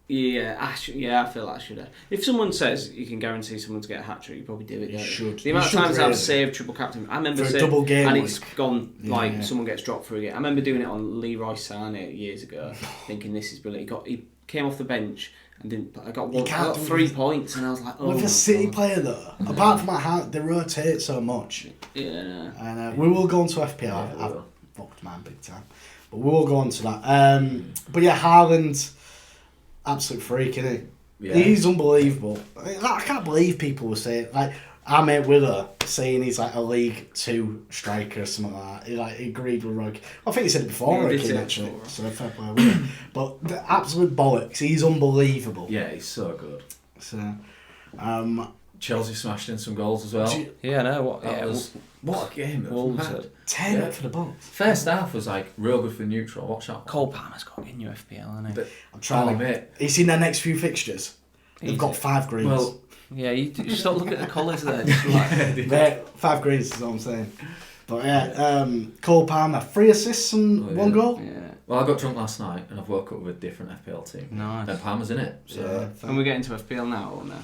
Yeah, I feel like I should have. If someone says you can guarantee someone to get a hat trick, you probably do it. You don't should. The amount You of should times really. I've saved triple captain, I remember For a saying, double game and week. it's gone like Yeah. someone gets dropped for a game. I remember doing it on Leroy Sané years ago, thinking this is brilliant. He came off the bench and didn't. I got can't do 3 it. points, and I was like, oh. With my a City God. player though, apart from that, they rotate so much. Yeah. And we will go on to FPL. Yeah, we I've will. fucked mine big time. But we will go on to that. But yeah, Haaland, absolute freak, isn't he? Yeah. He's unbelievable. I can't believe people were saying, like, our mate Willow saying he's like a League 2 striker or something like that. He agreed with Roy. I think he said it before, Yeah, he Roy did Keane, say it actually. before. So fair play with him. But the absolute bollocks. He's unbelievable. Yeah, he's so good. So, Chelsea smashed in some goals as well. Yeah, no, what? That Yeah, was, what a game. It was Wolves mad. had- 10 Yeah. for the Bucks. First half was like real good for neutral. Watch out. Cole Palmer's got to get in your FPL, hasn't he? But, I'm trying to. mate. You seen their next few fixtures? They've Easy. got 5 greens. Well, Yeah, you just don't look at the colours there. Just like, Mate, 5 greens is what I'm saying. But yeah, Cole Palmer, 3 assists and 1 goal. yeah. well, I got drunk last night and I've woke up with a different FPL team. Nice. And Palmer's in it. So Yeah, And we get into FPL now or no?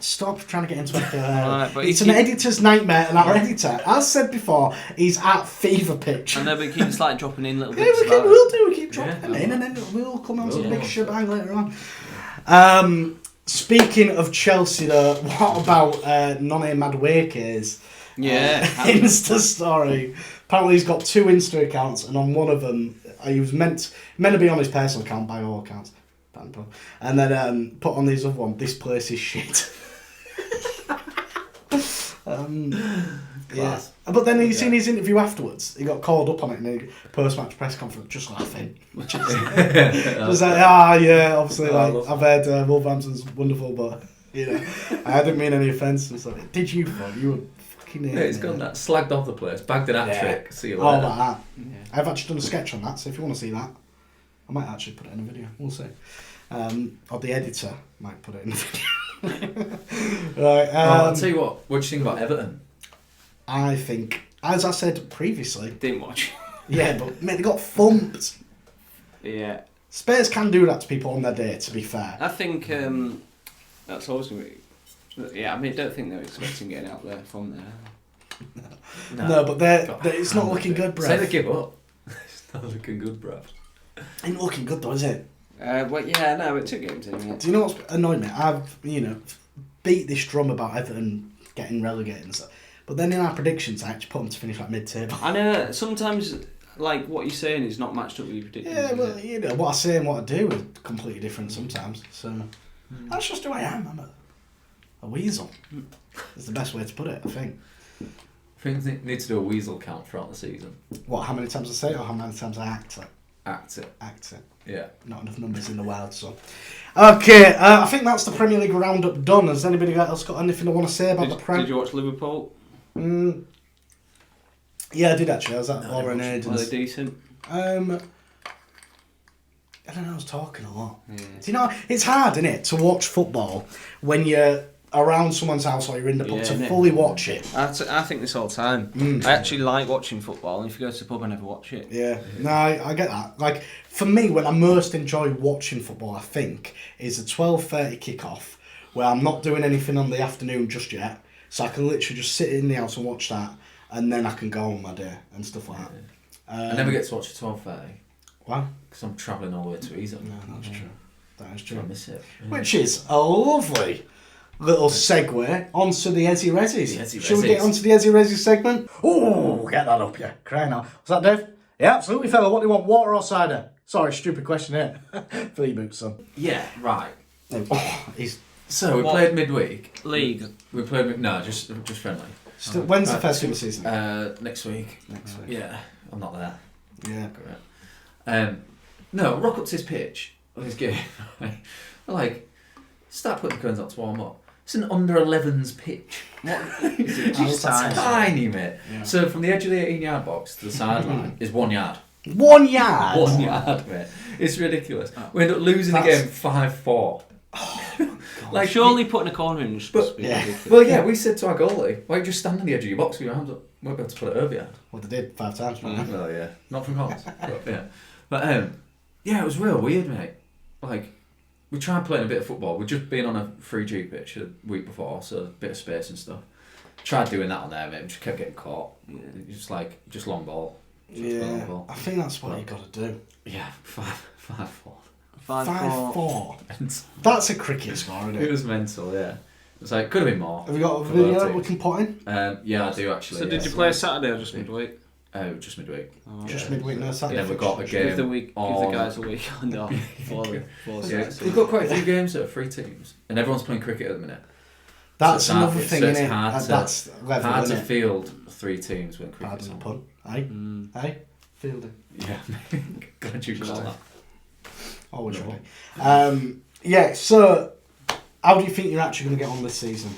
Stop trying to get into it. Right, but It's you an keep- editor's nightmare, and our editor, as said before, he's at fever pitch. I know, but it keeps like dropping in little Yeah, bits about we'll do. We keep dropping Yeah. them in, and then we'll come on to the We'll. big shebang later on. Speaking of Chelsea, though, what about Noni Madueke's Yeah. Insta story? Apparently, he's got 2 Insta accounts, and on one of them, he was meant to be on his personal account by all accounts, and then put on his other one, "This place is shit." Yeah, but then you seen his interview afterwards. He got called up on it in a post-match press conference, just laughing. Which is just like, yeah, obviously, Oh, I like love I've heard Wolverhampton's wonderful, but you know, I didn't mean any offence. It's like, did you? You were fucking. yeah, he's gone that slagged off the place, bagged an hat Yeah. trick. See you All later. about that. Yeah. I've actually done a sketch on that, so if you want to see that, I might actually put it in a video. We'll see. Or the editor might put it in a video. Right. I'll tell you what do you think about Everton? I think, as I said previously, Didn't watch. yeah, but mate, they got thumped. Yeah. Spurs can do that to people on their day, to be fair. I think that's always going to be. Yeah, I mean, I don't think they're expecting getting out there from there. No, but it's not looking good, bruv. Say they give up. It's not looking good, bruv. Ain't looking good though, is it? Well, yeah, no, we're 2 games in. Yeah. Do you know what's annoyed me? I've, beat this drum about Everton getting relegated and stuff. But then in our predictions, I actually put them to finish like mid-table. I know, sometimes, like, what you're saying is not matched up with your predictions. Yeah, well, what I say and what I do is completely different sometimes. So that's just who I am. I'm a weasel. That's the best way to put it, I think. I think they need to do a weasel count throughout the season. What, how many times I say it or how many times I act it? Act it. Act it. Yeah. Not enough numbers in the world, so. Okay, I think that's the Premier League roundup done. Has anybody else got anything they want to say about the Prem? Did you watch Liverpool? Yeah, I did actually. I was at Laura and Aiden's. Were they decent? I don't know, I was talking a lot. Yeah. Do you know, it's hard, isn't it, to watch football when you're around someone's house or you're in the pub to fully watch it. I think this all the time. I actually like watching football, and if you go to the pub, I never watch it. Yeah, no, I get that. Like, for me, when I most enjoy watching football, I think, is a 12:30 kickoff where I'm not doing anything on the afternoon just yet, so I can literally just sit in the house and watch that, and then I can go on my day and stuff like that. I never get to watch at 12:30. Why? Because I'm travelling all the way to Easington. No, that's true. That is true. I miss it. Yeah. Which is a lovely little segue onto the Ezzy Rezzys. Shall we get onto the Ezzy Rezzy segment? Oh, get that up, yeah. Crying out. Was that Dave? Yeah, absolutely, fella. What do you want, water or cider? Sorry, stupid question here. Fill your boots, son. Yeah, right. Oh, So we played midweek. League. We played just friendly. When's the first game of the season? Next week. Next week. Yeah, I'm not there. Yeah. Great. No, rock up to his pitch of his game. Like, start putting the cones up to warm up. It's an under 11s pitch. What? It's tiny, mate. Yeah. So from the edge of the 18-yard box to the sideline is 1 yard. 1 yard? 1 yard, mate. It's ridiculous. We end up losing the game 5-4. Like, surely putting a corner in is supposed to be ridiculous. Well, yeah, we said to our goalie, why don't you just stand on the edge of your box with your hands up? Won't be able to put it over you. Well, they did 5 times, right? Well, yeah. Not from Hobbs. But yeah, it was real weird, mate. Like, we tried playing a bit of football. We'd just been on a 3G pitch a week before, so a bit of space and stuff. Tried doing that on there, mate. We just kept getting caught. Just long ball. Long ball. I think that's what you got to do. Yeah, 5-4. 5-4. That's a cricket score, isn't it? It was mental, yeah. It was like, could have been more. Have you got a video we can put in? Yeah, I do actually. So did you play Saturday or just midweek? Just midweek. Oh, just midweek, no Saturday. Yeah, we've got a game. Give the guys a weekend off. We've got quite a few games that are 3 teams, and everyone's playing cricket at the minute. That's so another thing, it's innit? hard That's level, hard to innit? field 3 teams when cricket's Pardon the on. pun. Aye? Aye? Fielding. Yeah, glad you call that. Always ready. Yeah, so how do you think you're actually going to get on this season?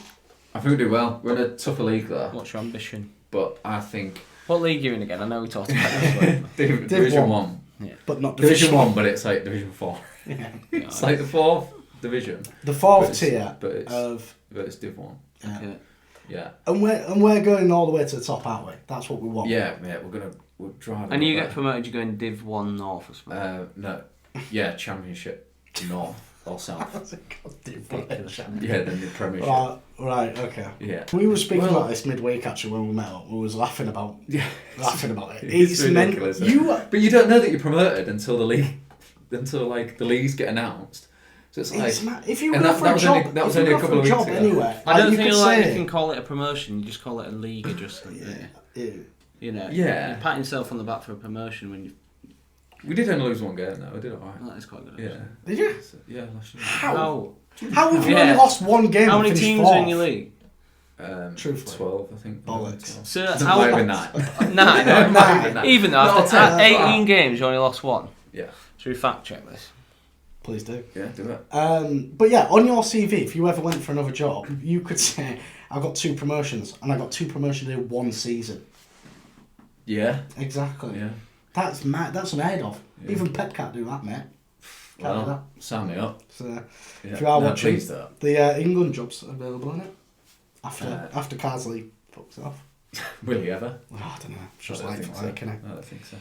I think we do well. We're in a tougher league there. What's your ambition? But I think... What league are you in again? I know we talked about this. Division 1. Yeah. But not Division 1, but it's like Division 4. Yeah. It's like the 4th division. The 4th tier but it's, of... But it's Div 1. Yeah. Okay. Yeah. And we're going all the way to the top, aren't we? That's what we want. Yeah, we're driving. And you get promoted, you go in Div 1 North or something? No. Yeah, Championship North or South. That's a goddamn Yeah, then the Premiership. Right, okay. Yeah. We were speaking about this midweek actually when we met up. We was laughing about it. It's ridiculous. But you don't know that you're promoted until the leagues get announced. So it's like if you go for a job, that was only a couple of weeks ago. Anywhere, I don't feel like you can call it a promotion. You just call it a league adjustment. Yeah. You know. Yeah. You're patting yourself on the back for a promotion when you. We did only lose 1 game though. We did alright. Well, that is quite good. Yeah. Did you? Yeah, last year. How have you only lost 1 game? How many teams are in your league? Truthfully. 12, I think. Bollocks. So it might have been 9. 9. Even though after 18 games you only lost 1. Yeah. Should we fact check this? Please do. Yeah, do it. But yeah, on your CV, if you ever went for another job, you could say, I got 2 promotions, and I got 2 promotions in 1 season. Yeah. Exactly. Yeah. That's mad. That's unheard of. Yeah. Even Pep can't do that, mate. Can't do that. Sign me up. So, if you are watching, the England job's available, isn't it? After Carsley fucks off. Will he ever? Oh, I don't know. It's just like, I don't think so.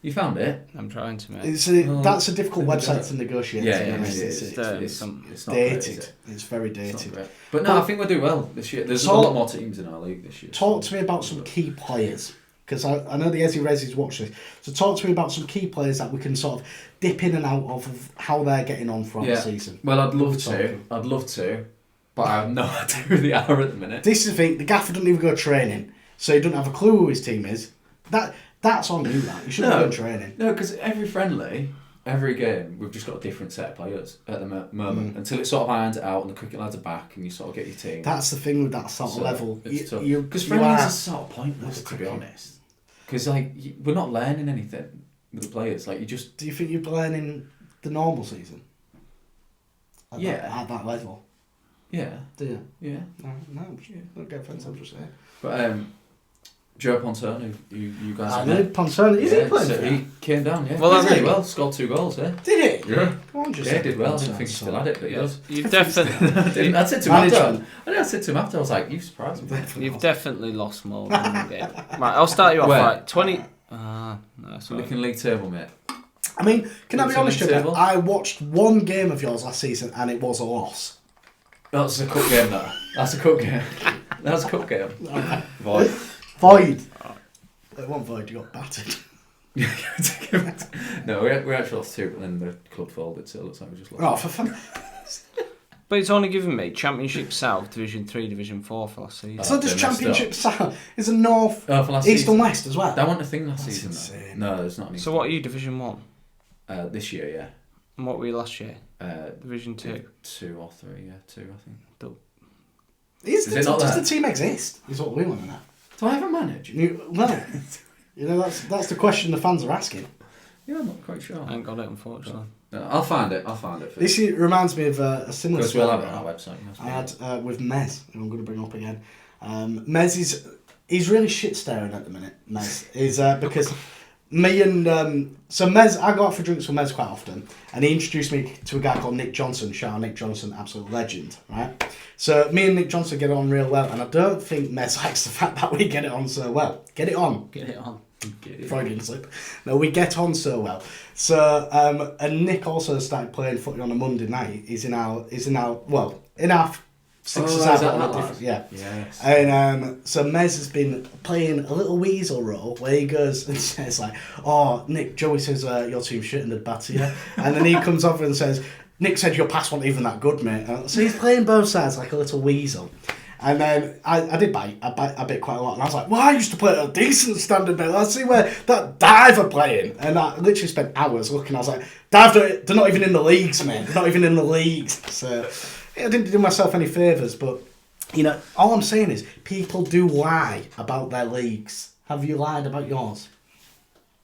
You found it? I'm trying to, mate. That's a difficult website to negotiate. Yeah, to be yeah, honest. it's not dated. great, is it? It's very dated. But no, I think we'll do well this year. There's a lot more teams in our league this year. Talk to me about some key players, because I know the Ezzy Rezzy's watch this. So talk to me about some key players that we can sort of dip in and out of how they're getting on throughout the season. Well, I'd love to, but I have no idea who they are at the minute. This is the thing. The gaffer doesn't even go training, so he doesn't have a clue who his team is. That's on you. That you shouldn't go training. No, because every friendly. Every game, we've just got a different set of players at the moment until it sort of irons it out and the cricket lads are back and you sort of get your team. That's the thing with that sort of level. Because friendlies are sort of pointless, to be honest. Because we're not learning anything with the players. Like you just. Do you think you're learning the normal season? At that level. Yeah. Do you? Yeah. No, don't get offensive. I'm just saying. But Joe Ponson, who you guys I know Ponson. Is he playing? So he came down, yeah. Well, really well. Scored 2 goals, yeah. Did he? Yeah. Come on, just he did well. I didn't think he still had it, but he does. You've definitely. I said to him after, I was like, you surprised me. You've definitely lost more than the game. Right, I'll start you off. Right, 20. No, sorry. Looking league table, mate. I mean, can I be honest with you? I watched one game of yours last season and it was a loss. That's a cup game, that. That's a cup game. That's a cup game. Void. It wasn't void, you got battered. No, we actually lost 2, but then the club folded, so it looks like we just lost. Oh, for fun. But it's only given me Championship South, Division 3, Division 4 for last season. So there's Championship South. Is it North, East and West as well? That wasn't a thing last season, insane. though. No, there's not any. So what are you, Division 1? This year, yeah. And what were you last year? Division 2? 2 or 3, yeah. 2, I think. Does the team exist? Is what we want to know. Do I have a manager? That's the question the fans are asking. Yeah, I'm not quite sure. I ain't got it, unfortunately. No, I'll find it. This reminds me of a similar story. We'll have it on our website. I had with Mez, who I'm going to bring up again. Mez he's really shit staring at the minute. Mez is because me and so Mez, I go out for drinks with Mez quite often, and he introduced me to a guy called Nick Johnson. Shout out Nick Johnson, absolute legend, right? So me and Nick Johnson get on real well, and I don't think Mez likes the fact that we get it on so well. Get it on. Freudian slip. No, we get on so well. So and Nick also started playing footy on a Monday night. He's in our 6 yeah. Yes. And so Mez has been playing a little weasel role where he goes and says like, "Oh, Nick, Joey says your team's shit and they'd batter you," and then he comes over and says, "Nick said your pass wasn't even that good, mate." So he's playing both sides like a little weasel. And then I did bite. I bit quite a lot. And I was like, well, I used to play at a decent standard, mate. Let's see where that Dive are playing. And I literally spent hours looking. I was like, Dive, they're not even in the leagues, mate. They're not even in the leagues. So I didn't do myself any favours. But, all I'm saying is people do lie about their leagues. Have you lied about yours?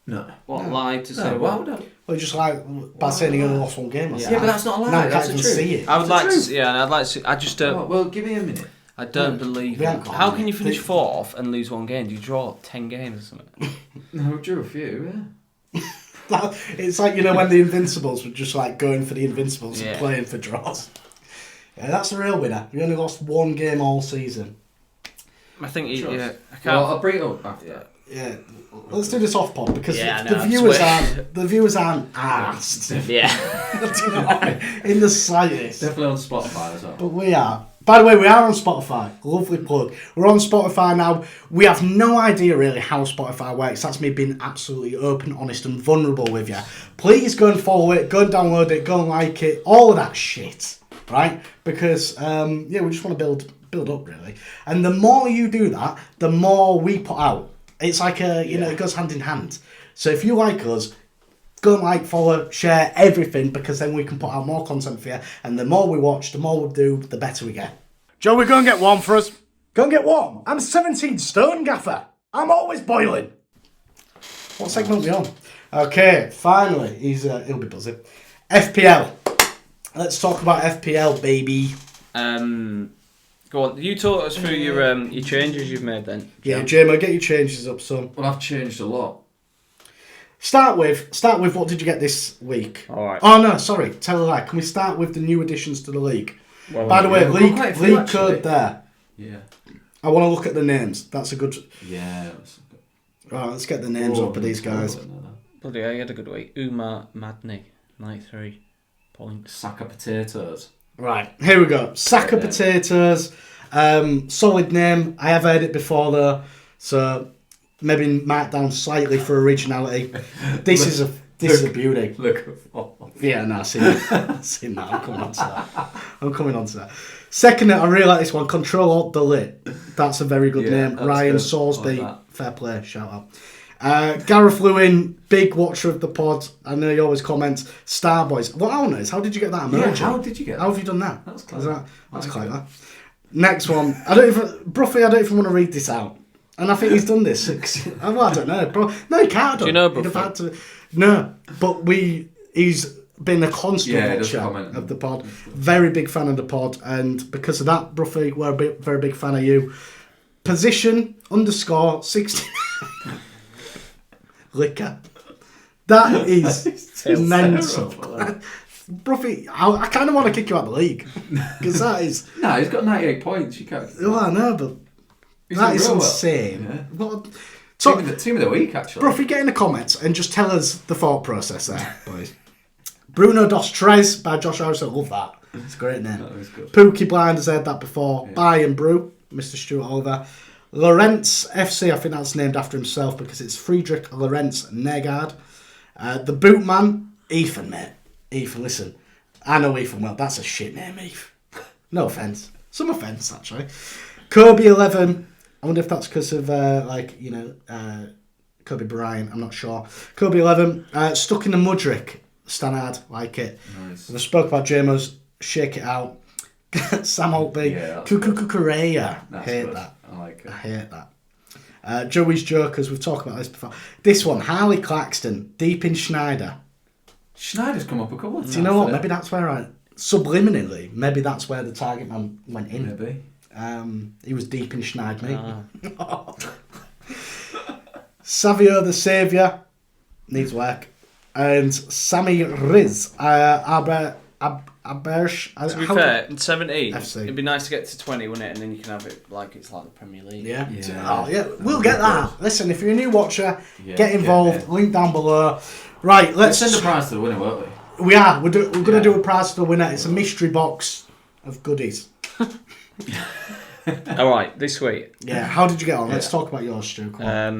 No. Lied to say what? what? Well, you just lied by saying you only lost one game. Yeah, but that's not a lie. Now I That's can't the even truth. see it. I would like to, and I'd like to. I just don't. Well, give me a minute. I don't believe it. How can you finish 4th and lose 1 game? Do you draw 10 games or something? No, we drew a few, yeah. It's like, when the Invincibles were just like going for the Invincibles and playing for draws. Yeah, that's the real winner. We only lost 1 game all season. I think, I can't. Well, I'll bring it up after that. Yeah, let's do this off pod because Yeah, the viewers aren't asked. Yeah. In the slightest. Definitely on Spotify as well. But we are. By the way, we are on Spotify. Lovely plug. We're on Spotify now. We have no idea really how Spotify works. That's me being absolutely open, honest and vulnerable with you. Please go and follow it, go and download it, go and like it, all of that shit, right? Because, we just want to build up really. And the more you do that, the more we put out. It's like it goes hand in hand. So if you like us, go and like, follow, share everything because then we can put out more content for you. And the more we watch, the more we do, the better we get. Joe, we're going to get warm for us. Go and get warm. I'm 17 stone, gaffer. I'm always boiling. What segment are we on? Okay, finally, he'll be buzzing. FPL. Let's talk about FPL, baby. Go on. You talk us through your changes you've made then. Yeah, Jameo, get your changes up, son. Well, I've changed a lot. Start with what did you get this week? All right. Oh no, sorry, tell a lie. Can we start with the new additions to the league? Well, by the way, quite a few, league actually. code there. Yeah. I want to look at the names. That's a good. Yeah. Right, let's get the names up of these guys. Bloody hell, he had a good week. Umar Madney, 93 points. Sack of potatoes. Right, here we go. Sack of potatoes. Solid name. I have heard it before though, so maybe marked down slightly for originality. This is a beauty. Look at football. Yeah, no, I've seen that. I'm coming on to that. Second, I really like this one. Control Alt Delete. That's a very good name. Ryan good. Salisbury. Like Fair play. Shout out. Gareth Lewin, big watcher of the pod. I know he always comments. Starboys. What I want to know is, how did you get that emoji? Yeah, how did you get that? How have you done that? That's clever. That's clever. Next one. Bruffy, I don't even want to read this out. And I think he's done this. Well, I don't know. Bro. No, he can't have done. Do you know He'd have Bruffy? had to. No, but he's been a constant does watcher comment. of the pod. Very big fan of the pod. And because of that, Bruffy, we're a very big fan of you. Position _60. Liquor. That is mental. Bruffy, I kind of want to kick you out of the league. Because that is... No, he's got 98 points. You can't... Oh, I know, but that is insane. Yeah. What, Team of the week, actually. Bruffy, get in the comments and just tell us the thought process there, boys. Bruno Dos Tres by Josh Harris. I love that. It's a great name. That was good. Pookie Blind has heard that before. Yeah. By and Brew, Mr. Stuart Oliver. Lorenz FC, I think that's named after himself because it's Friedrich Lorenz Negard. The Bootman, Ethan, mate. Ethan, listen. I know Ethan well. That's a shit name, Ethan. No offence. Some offence, actually. Kobe 11. I wonder if that's because of, Kobe Bryant. I'm not sure. Kobe 11. Stuck in the Mudrick. Stanard, like it. Nice. We spoke about Jamo's Shake It Out. Sam Holtby. Yeah, Kukukukureya. Hate good. that. I like it. I hate that. Joey's Jokers. We've talked about this before. This one, Harley Claxton. Deep in Schneider. Schneider's come up a couple of times. Do you know what? Maybe that's where subliminally, maybe that's where the target man went in. Maybe. He was deep in Schneid, mate. Savio the Saviour needs work. And Sammy Riz. Abersh. To be fair, in 17, FC. it'd be nice to get to 20, wouldn't it? And then you can have it like it's like the Premier League. Yeah. Yeah. Oh, yeah. We'll get that. Listen, if you're a new watcher, Yeah, get involved. yeah. Link down below. Right, let's send a prize to the winner, won't we? We are. We're going to do a prize to the winner. It's a mystery box of goodies. All right, this week. Yeah. How did you get on? Let's talk about yours, Stu. I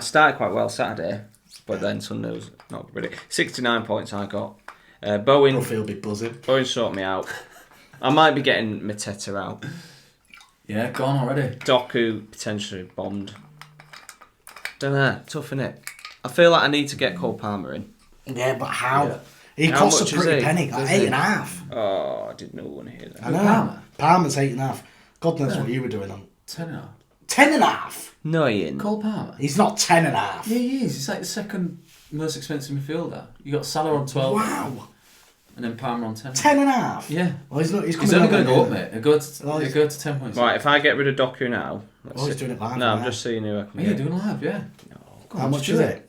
started quite well Saturday, but then Sunday was not really. 69 points I got. Bowen. Will be buzzing. Bowen sorted me out. I might be getting Mateta out. Yeah, gone already. Doku potentially bombed. Don't know. Tough, innit? I feel like I need to get Cole Palmer in. Yeah, but how? Yeah. He How costs much a is pretty he? penny, like Does he? 8.5. Oh, I didn't want to hear that. I know. Palmer? Palmer's 8.5. God knows what you were doing on 10.5. 10.5. No, Ian. Cole Palmer? He's not 10.5. Yeah, he is. He's like the second most expensive midfielder. You got Salah on 12. Wow. And then Palmer on 10. 10.5. Yeah. Well, he's not. He's He's coming only out going to go with up, it. mate. He'll go to 10 points. Right, if I get rid of Doku now... Oh, he's doing it live. No, I'm now. just seeing who I can Are you get. doing live? Yeah. Go How on, much just is do it?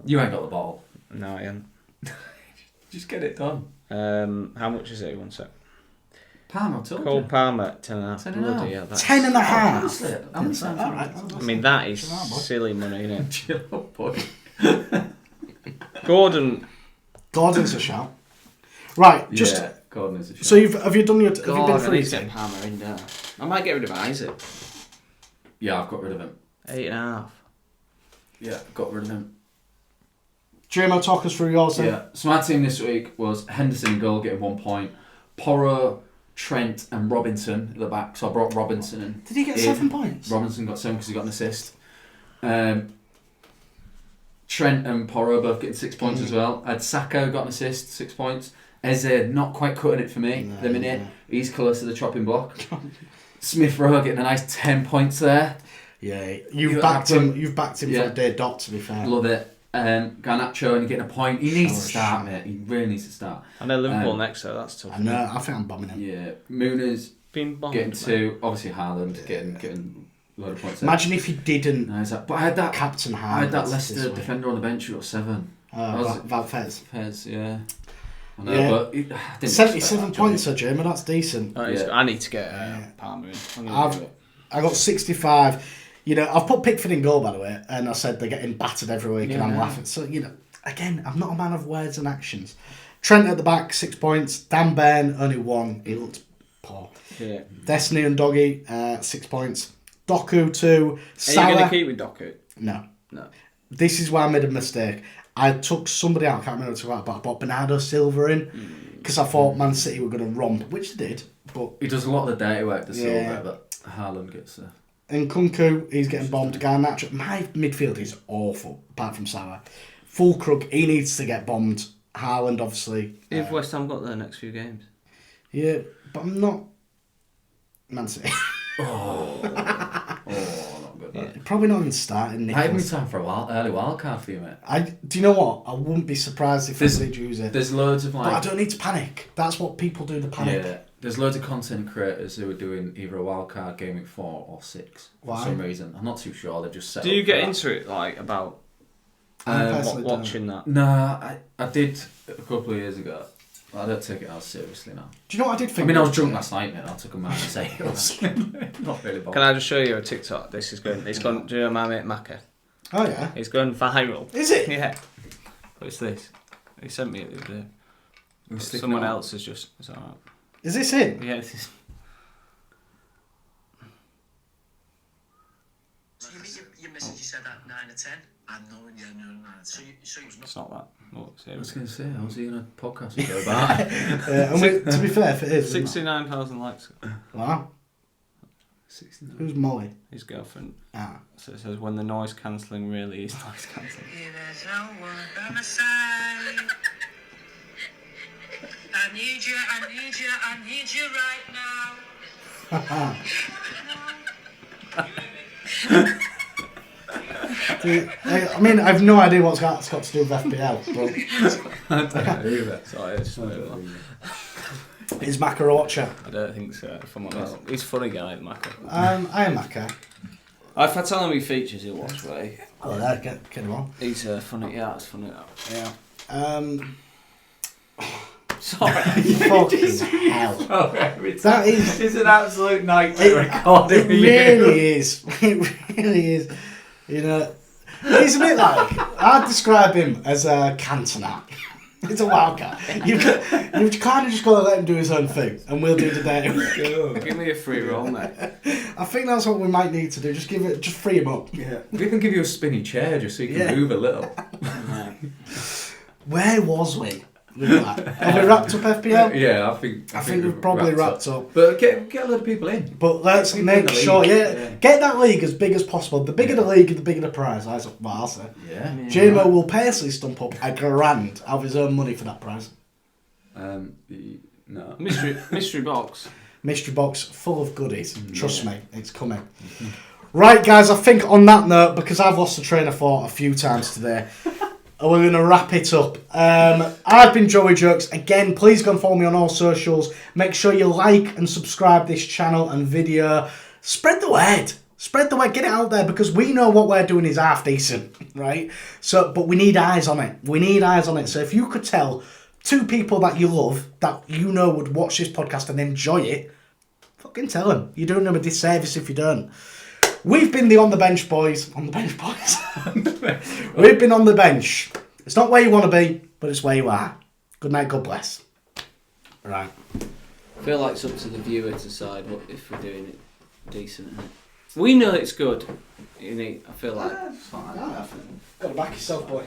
You ain't got the ball. No, I am. Just get it done. How much is it? One sec. Palmer, I told Cole you. Palmer, 10.5. 10.5. Bloody hell, that's- 10.5. Honestly, how many times? All right. I mean, that is Chill out, boy. silly money, isn't it? Chill out, boy. Gordon... Gordon's a shout. Right, just Yeah, Gordon is a shot. so have you done your? Have you God, been I through need your to get thing? Palmer in there. I might get rid of Isaac. Yeah, I've got rid of him. 8.5. Yeah, got rid of him. Jamo, talk us through yours. Then. Yeah, so my team this week was Henderson in goal, getting 1 point. Porro, Trent, and Robinson at the back. So I brought Robinson in. Did he get in. 7 points? Robinson got 7 because he got an assist. Trent and Porro both getting 6 points as well. I had Sacco got an assist, 6 points. Ezzy not quite cutting it for me. No, the minute no. he's close to the chopping block. Smith Rowe getting a nice 10 points there. Yeah, you've You backed have to- him. You've backed him Yeah. from day dot. To be fair. Love it. Garnacho and getting a point. He needs to Sure, start, sure. mate. He really needs to start. I know Liverpool Um, next, so that's tough. I know. I think I'm bombing him. Yeah, Muniz Been bombed, getting mate. 2. Obviously Haaland getting a load of points. there. Imagine if he didn't No, but I had that. captain I Haaland. had that this Leicester week. defender on the bench who got 7. Was it? Valfez. Fez, yeah. I know, Yeah. but I didn't 77 expect that, points, Sir That's decent. I need to get Yeah. Palmer in. I'm gonna I've do it. I got 65. I've put Pickford in goal, by the way, and I said they're getting battered every week, and I'm Yeah. laughing. So, again, I'm not a man of words and actions. Trent at the back, 6 points. Dan Burn, only 1. He looked poor. Yeah. Destiny and Doggy, 6 points. Doku, 2. Are Salah. you going to keep with Doku? No. No. This is why I made a mistake. I took somebody out, I can't remember who I took out, but I bought Bernardo Silva in because I thought Man City were going to romp, which they did. But He does a lot of the dirty work, the Yeah. Silva, but Haaland gets and Kunku, he's getting bombed. Garnacho, my midfield is awful, apart from Salah. Fulkrug, he needs to get bombed. Haaland, obviously. If West Ham got their next few games. Yeah, but I'm not Man City. Oh, not good. Yeah, probably not even starting. I had me Nicholas. time for early wild card for you, mate. Do you know what? I wouldn't be surprised if There's- they did use it. There's loads of But I don't need to panic. That's what people do, the panic. Yeah, there's loads of content creators who are doing either a wild card game week 4 or 6 for Why? some reason. I'm not too sure. They've just set. Do up you for get that. into it, like, about I personally don't. watching that? Nah, I did a couple of years ago. I don't take it as seriously now. Do you know what I did I think? mean, I was drunk last night, mate. I took a man to say it was not really bothered. Can I just show you a TikTok? This is going. It's gone. Do you know my mate Macca? Oh, yeah. It's going viral. Is it? Yeah. What's this? He sent me it the other day. We stick Someone it on. else has just. It's alright. Is this it? Yeah. This is, So your message, you said that 9 or 10? I'm knowing, yeah, no, 9 or 10. So you was not... it's not that. Oh, it's I here. was going to say, I was doing a podcast with Joe Barr. To be fair, if it is. 69,000 likes. Wow. 69. Who's Molly? His girlfriend. Ah. So it says when the noise cancelling really is noise cancelling. There's no one by my side. I need you right now. Dude, I mean, I've no idea what's got to do with FPL, I don't know either. Sorry, I just but is Macca a watcher? I don't think so, if I'm honest. He's a funny guy, Macca. I am Macca. If I tell him he features, he'll watch me. Oh, there, get him on. He's funny, yeah, it's funny. Yeah. Fucking Sorry. hell. That is... It's an absolute nightmare It recording. really is. It really is. You know, he's a bit like... I'd describe him as a Cantona. He's a wild cat. You've kind of just got to let him do his own thing, and we'll do the day. Give me a free roll, mate. I think that's what we might need to do. Just free him up. Yeah. We can give you a spinny chair just so you can move a little. Where was we? Have we wrapped up FPL? Yeah, I think we've probably wrapped up. But get a lot of people in. But let's People in make the sure, league. get that league as big as possible. The bigger the league, the bigger the prize. I'll say. Yeah. Jameo will personally stump up £1,000 out of his own money for that prize. No. Mystery box. Mystery box full of goodies. Trust me, it's coming. Right, guys, I think on that note, because I've lost the train of thought a few times today, we're going to wrap it up. I've been Joey Jokes. Again, please go and follow me on all socials. Make sure you like and subscribe this channel and video. Spread the word. Spread the word. Get it out there, because we know what we're doing is half decent, right? So, but we need eyes on it. We need eyes on it. So if you could tell 2 people that you love, that you know would watch this podcast and enjoy it, fucking tell them. You're doing them a disservice if you don't. We've been the On The Bench boys. On The Bench boys. We've been on the bench. It's not where you want to be, but it's where you are. Good night, God bless. Right. I feel like it's up to the viewer to decide what if we're doing it decent. Isn't it? We know it's good. I feel like. Got to back yourself, boy.